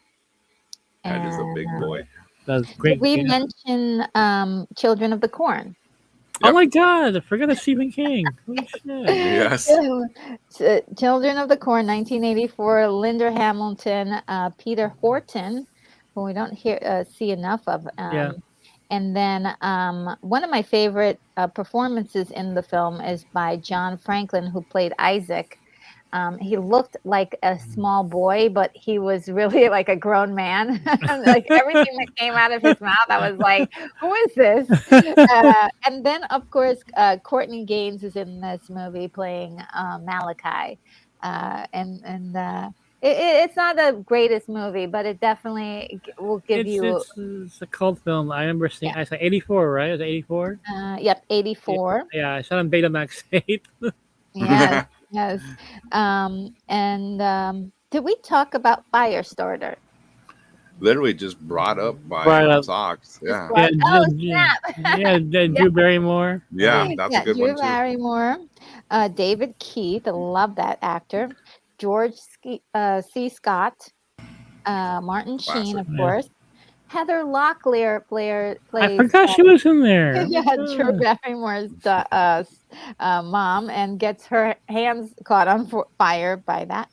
That is a and big boy. That's did great. we Yeah. mention Children of the Corn? Oh Yep. my God! I forgot of Stephen King. Holy shit! Yes. Children of the Corn, 1984. Linda Hamilton, Peter Horton, who we don't see enough of. Yeah. And then one of my favorite performances in the film is by John Franklin, who played Isaac. He looked like a small boy, but he was really like a grown man. Like everything that came out of his mouth, I was like, "Who is this?" And then, of course, Courtney Gaines is in this movie playing Malachi, and it's not the greatest movie, but it definitely will give It's you. it's it's a cult film. I remember seeing. Yeah, I said 84, right? Is it 84? yep, Yeah. 84. Yeah. I saw it on Betamax 8. Yes, yes. And did we talk about Firestarter? Literally just brought up by Brought up. Socks. Just Yeah. Yeah. brought. Oh, snap! Yeah. Yeah, Drew Barrymore. Yeah, that's a yeah. good one Drew too. Barrymore, David Keith. I love that actor. George C. Scott, Martin Sheen, Classic. of Yeah. course. Heather Locklear I plays forgot she was in there. Oh my yeah, Drew God. Barrymore's mom, and gets her hands caught on fire by that.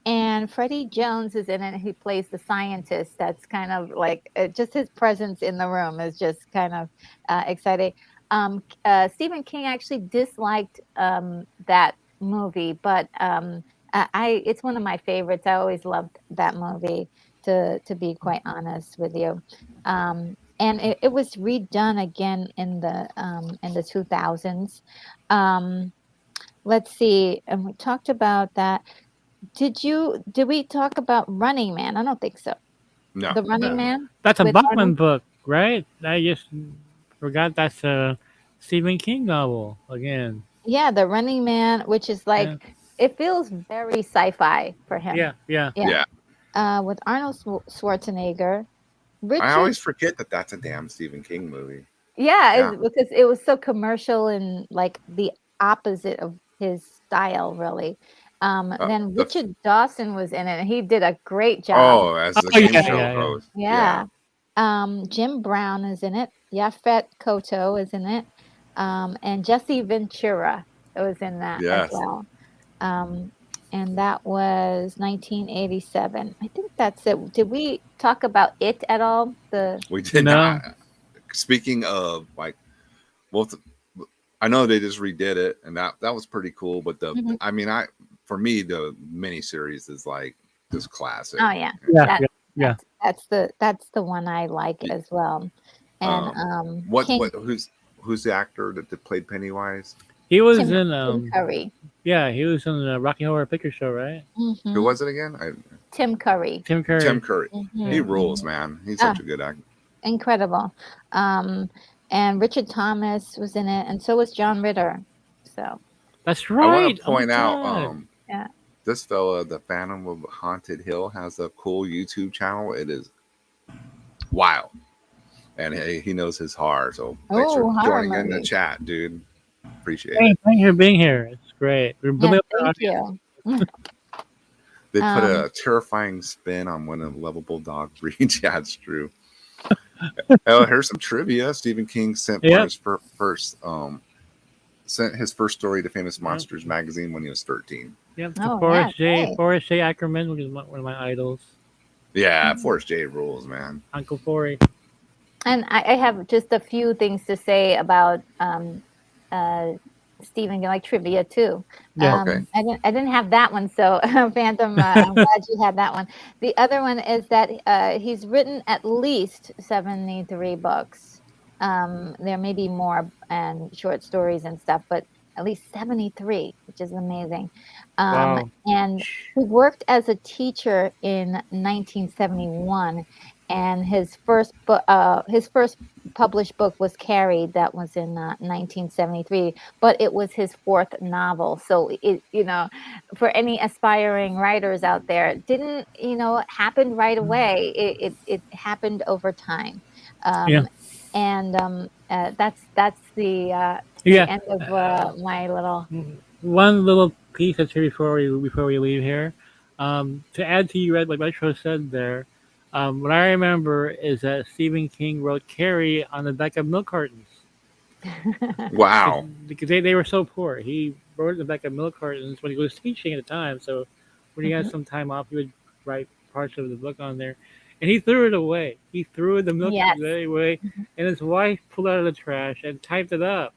And Freddie Jones is in it. He plays the scientist. That's kind of like just his presence in the room is just kind of exciting. Stephen King actually disliked that movie, but it's one of my favorites. I always loved that movie. To be quite honest with you, and it was redone again in the 2000s. Um, let's see, and we talked about that. Did we talk about Running Man? I don't think so. No. The Running That, Man that's a with Bachman Arnold. book, right? I just forgot that's a Stephen King novel again. Yeah, The Running Man, which is Yeah. like it feels very sci-fi for him. Yeah. Yeah. Yeah, Yeah. with Arnold Schwarzenegger, I Richard. always forget that that's a damn Stephen King movie. Yeah, Yeah. because it was so commercial and like the opposite of his style, really. Then The Richard Dawson was in it, and he did a great job. as the Oh game yeah. And show Yeah. Yeah. host. yeah, Jim Brown is in it. Yaphet Kotto is in it, and Jesse Ventura was in that as Yes. well. Um, and that was 1987. I think that's it. Did we talk about it at all? We did No. not. Speaking of like, both, I know they just redid it, and that was pretty cool. But Mhm. I mean, for me the miniseries is like just classic. Oh yeah. Yeah. That, Yeah. that's the one I like as well. And What who's the actor that played Pennywise? He was Tim in Curry. Yeah, he was in the Rocky Horror Picture Show, right? Who Mhm. was it again? Tim Curry. Tim Curry. Tim Curry. Mhm, He rules, mhm. man. He's Ah, such a good actor. incredible. And Richard Thomas was in it, and so was John Ritter. So That's I want right. to Oh my point out, God. yeah. this fella, the Phantom of Haunted Hill, has a cool YouTube channel. It is wild, and he knows his horror. So thanks for Oh, horror joining in the movies. chat, dude. Appreciate Hey, it. thank you for being here. It's great. We're Yeah, building up our thank audience. you. They put Um, a terrifying spin on one of the lovable dog breeds. Yeah, it's true. Oh, here's some trivia. Stephen King sent Yep. his sent his first story to Famous Yep. Monsters magazine when he was 13. Yep. Oh, yeah, Forrest J. Ackerman, which is one of my idols. Yeah, Forrest J rules, man. Uncle Forey. and I have just a few things to say about Stephen, like trivia too. Yeah. Okay. I didn't have that one, so Phantom. I'm glad you had that one. The other one is that he's written at least 73 books. There may be more and short stories and stuff, but at least 73, which is amazing. Wow. And he worked as a teacher in 1971, and his first published book was Carried. That was in 1973, but it was his fourth novel. So it, for any aspiring writers out there, it didn't, happen right away. It happened over time. Yeah. And that's the Yeah. end of my little. One little piece that's here before we leave here. To add to you, what Retro said there, what I remember is that Stephen King wrote Carrie on the back of milk cartons because Wow. they were so poor. He wrote it in the back of milk cartons when he was teaching at the time. So when he had Mhm. some time off, he would write parts of the book on there, and he threw it away. He threw the milk Yes. away, Mhm. and his wife pulled it out of the trash and typed it up.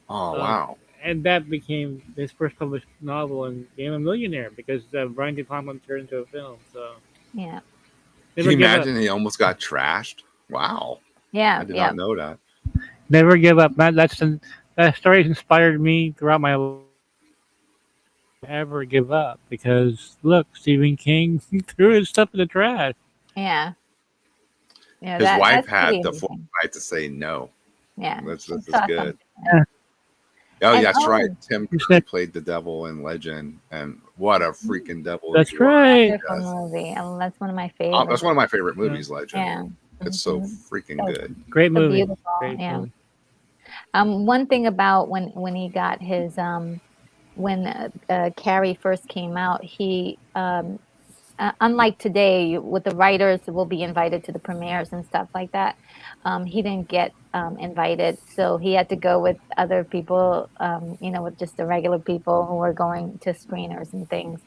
Oh Um, wow. and that became his first published novel and became a millionaire because Brian De Palma turned into a film. So Yeah. Can never you give up. imagine he almost got trashed? Wow. I Yeah. did Yeah. not know that. Never give up. That story has inspired me throughout my life. Ever give up because look, Stephen King threw his stuff in the trash. Yeah. Yeah. His wife That's pretty had the amazing. foresight to say no. Yeah. She That's saw good. something. Yeah, Oh, And that's right. oh, Tim you Curry said played the devil in Legend, and what a freaking devil he that's was. right. wonderful Yes. movie. That's one of my That's favorites. one of my favorite Yeah, movies, Legend. Yeah. It's so Hmm. freaking So, good. great so movie. beautiful. Great Yeah. movie. One thing about when he got his when Carrie first came out, he unlike today with the writers will be invited to the premieres and stuff like that. He didn't get invited, so he had to go with other people, with just the regular people who were going to screeners and things.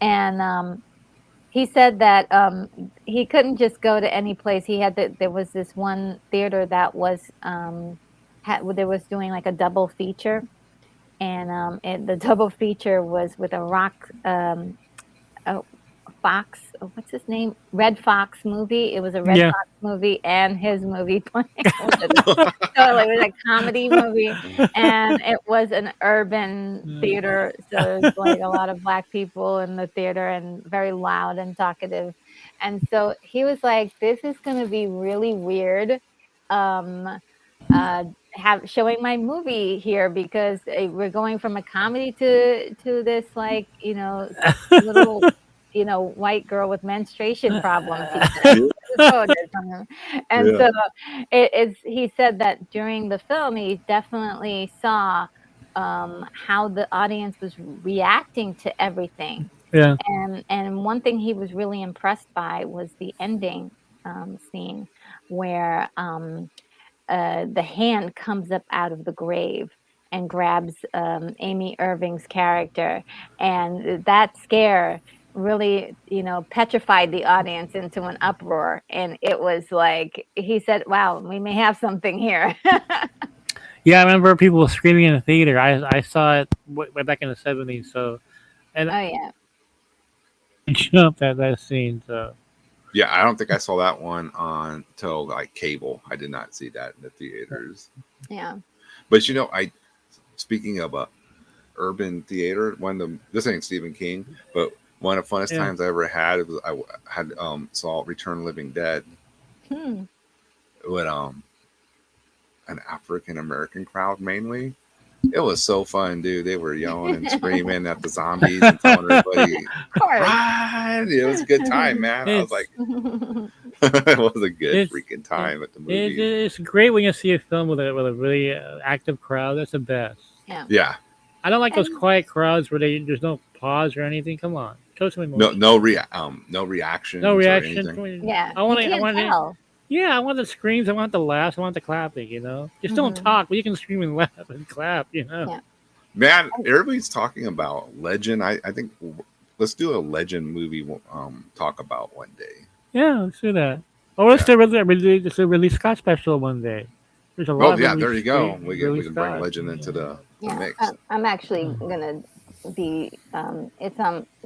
And he said that he couldn't just go to any place. There was this one theater that was there was doing like a double feature, and the double feature was with a rock. A Fox, what's his name? Red Fox movie. It was a Red Yeah, Fox movie and his movie playing with it. So it was a comedy movie, and it was an urban theater. So there's like a lot of black people in the theater and very loud and talkative. And so he was like, "This is going to be really weird." Um, have showing my movie here because we're going from a comedy to this like little white girl with menstruation problems, he said. Yeah. He was quoted from him. And Yeah. so he said that during the film, he definitely saw how the audience was reacting to everything. yeah, And one thing he was really impressed by was the ending scene where the hand comes up out of the grave and grabs Amy Irving's character. And that scare really, petrified the audience into an uproar. And it was like, he said, wow, we may have something here. yeah. I remember people screaming in the theater. I saw it way back in the '70s. So and Oh, yeah. I jumped at that scene. So Yeah, I don't think I saw that one on till like cable. I did not see that in the theaters. Yeah. But I speaking of urban theater, this ain't Stephen King, but one of the funnest yeah, times I ever had was I had saw Return of the Living Dead Hmm. with an African American crowd mainly. It was so fun, dude. They were yelling and screaming at the zombies and telling everybody, Of course. "Run!" It was a good time, man. I was it's like, it was a good it's freaking it, time at the movies. it's great when you see a film with a really active crowd. That's the best. Yeah. Yeah, I don't like those And quiet crowds where there's no pause or anything. Come on, show some no, emotion. no No reactions or reaction. anything. yeah, I you want to. I can't want to. tell. Yeah, I want the screams. I want the laughs. I want the clapping. Just don't Hmm. talk, but you can scream and laugh and clap. Yeah. Man, everybody's talking about Legend. I think let's do a Legend movie. Talk about one day. Yeah, let's do that. Or let's Yeah. do a release Scott special one day. There's a lot Oh of yeah, there you go. We release can bring Scott. Legend into the Yeah, mix. I'm actually gonna be. It's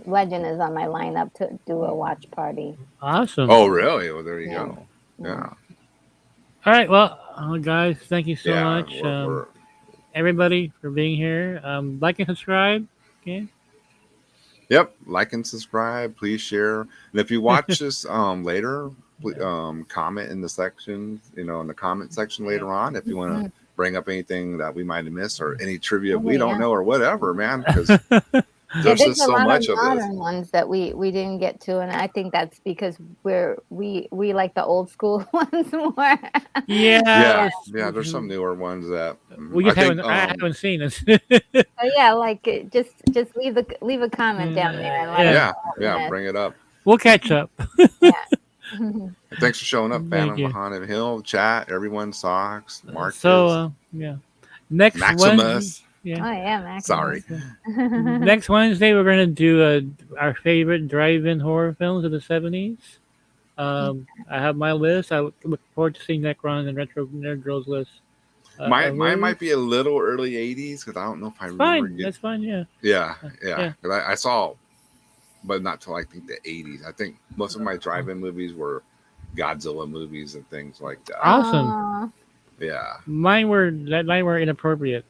Legend is on my lineup to do a watch party. Awesome. Oh really? Well, there you Yeah, go. yeah. Yeah, All right. Well, guys, thank you so yeah. much, We're everybody, for being here. Like and subscribe. Okay. Yep. Like and subscribe. Please share. And if you watch this later, comment in the section. In the comment section later on, if you want to Mhm. bring up anything that we might have missed or any trivia Oh we don't yeah. know or whatever, man. Because There's there's just a so lot of much of this. modern ones that we didn't get to, and I think that's because we like the old school ones more. Yeah, Yeah, yeah. There's some newer ones that we I just think. haven't. I haven't seen it. So yeah, like just leave a comment down there and let us Yeah, Yeah, know what we yeah. missed. Bring it up. we'll catch up. Yeah. And thanks for showing up, Thank Phantom you. Haunted Hill chat. Everyone, Socks, So, Marcus, yeah, next Wednesday. Maximus. Yeah, Oh yeah, Maximus. Sorry. next Wednesday we're gonna do our favorite drive-in horror films of the '70s. I have my list. I look forward to seeing Necron and Retro Nerd Girls list of Mine movies. might be a little early '80s because I don't know if I It's remember. fine. That's fine. Yeah. Yeah, Uh, yeah. yeah. 'Cause I saw, but not till I think the '80s. I think most of my drive-in movies were Godzilla movies and things like that. Awesome. Aw. Yeah. Mine were inappropriate.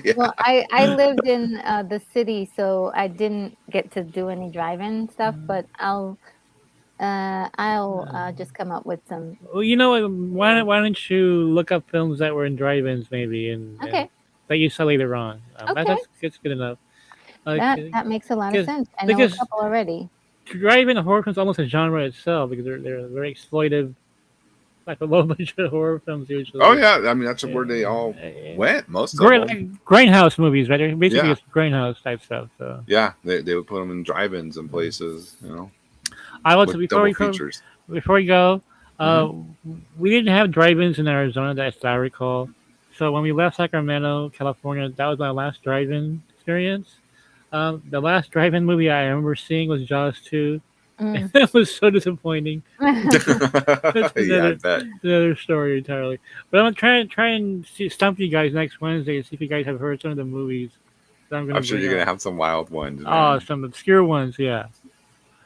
Yeah. Well, I lived in the city, so I didn't get to do any drive-in stuff, but I'll just come up with some. Well, you know what? Why don't you look up films that were in drive-ins maybe and Okay, that you saw later on? okay, That's good enough. that makes a lot of Because sense. I know a because couple already. drive-in horror films almost a genre itself because they're very exploitive, like a low budget horror films usually. Oh yeah. I mean, that's where they all went. Most of them. Like grindhouse movies, right? They're basically Yeah. it's grindhouse type stuff. So Yeah, they would put them in drive-ins and places. You know, I want with to double features. before we go, Mm-hmm. we didn't have drive-ins in Arizona that I recall. So when we left Sacramento, California, that was my last drive-in experience. The last drive-in movie I remember seeing was Jaws 2. Mm. That was so disappointing. That's Yeah, I bet. another story entirely. But I'm gonna try and stump you guys next Wednesday to see if you guys have heard some of the movies that I'm gonna I'm sure bring you're gonna up. have some wild ones. Oh, Man. some obscure ones, yeah.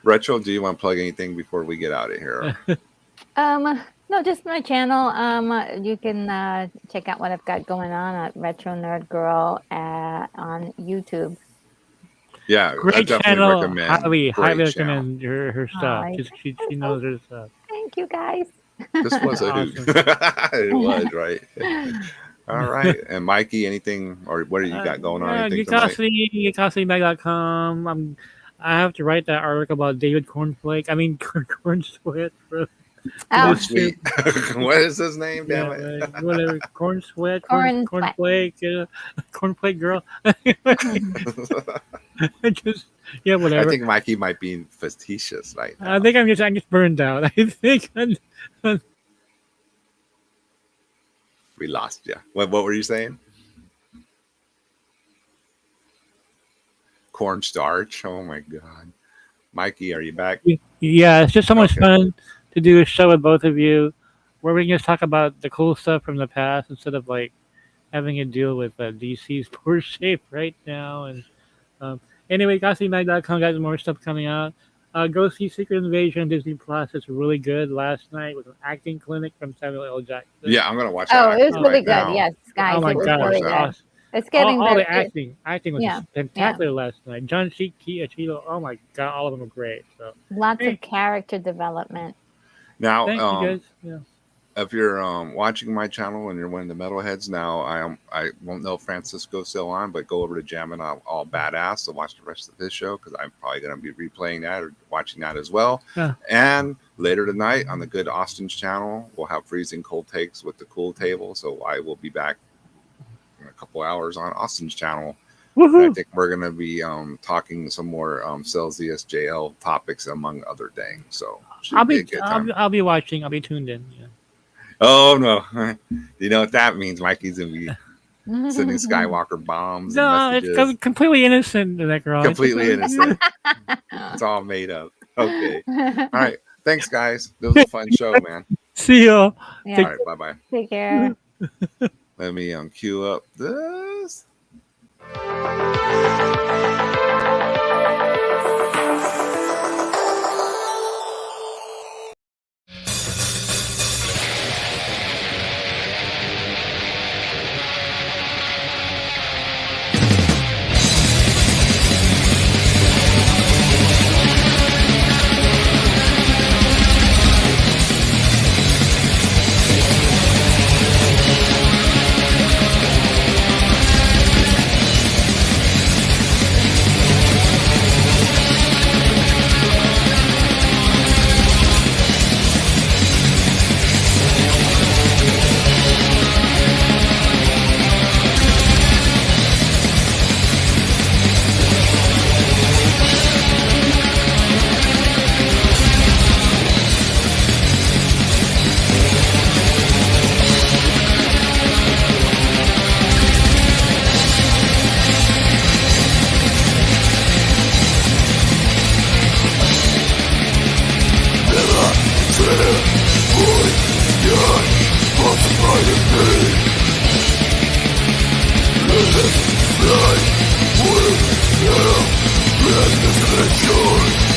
Retro, do you want to plug anything before we get out of here? No, just my channel. You can check out what I've got going on at Retro Nerd Girl on YouTube. Yeah, I Great definitely channel. recommend. Highly Great channel. recommend her stuff. Aw, She knows her stuff. Thank you guys. This was a hoot. It was, right? All right. And Mikey, anything or what do you got going on? Anything tonight? GeekCostume.com. I have to write that article about David Cornflake. I mean Corn Sweat. Bro. Oh, Corn Sweet. What is his name? Damn it. Yeah, whatever. Corn Sweat. Corn Sweat. Cornflake. Cornflake girl. Just I whatever. think Mikey might be facetious right now. I think I'm just burned out. I think We lost you. What were you saying? Cornstarch. Oh my god. Mikey, are you back? yeah, it's just so much Okay. fun to do a show with both of you where we can just talk about the cool stuff from the past instead of like having to deal with DC's poor shape right now. And anyway, GossipMag.com got more stuff coming out. Go see Secret Invasion on Disney Plus. It's really good. Last night was an acting clinic from Samuel L. Jackson. Yeah, I'm gonna watch Oh, that it was right really good. now. Yes, guys, Oh my it was god, really it was good. awesome. It's getting all better. the acting was Yeah, spectacular last night. John Cheeto, oh my god, all of them were great. So Lots Hey. of character development. Now, thank you guys. Yeah. if you're watching my channel and you're one of the metalheads now, I won't know if Francisco's still on, but go over to Jammin' All Badass to watch the rest of his show because I'm probably going to be replaying that or watching that as well. Yeah. And later tonight on the Good Austin's channel, we'll have freezing cold takes with the cool table. So I will be back in a couple hours on Austin's channel. And I Woohoo! think we're going to be talking some more Celsius JL topics among other things. So should be a good time. I'll be watching. I'll be tuned in. Yeah. Oh no! You know what that means? Mikey's gonna be sending Skywalker bombs. No, and it's messages. completely innocent, Necron. Completely innocent. It's all made up. Okay. All right. Thanks, guys. This was a fun show, man. See y'all. Yeah, All right. Bye bye. take care. Let me cue up this. Blood will fill this picture.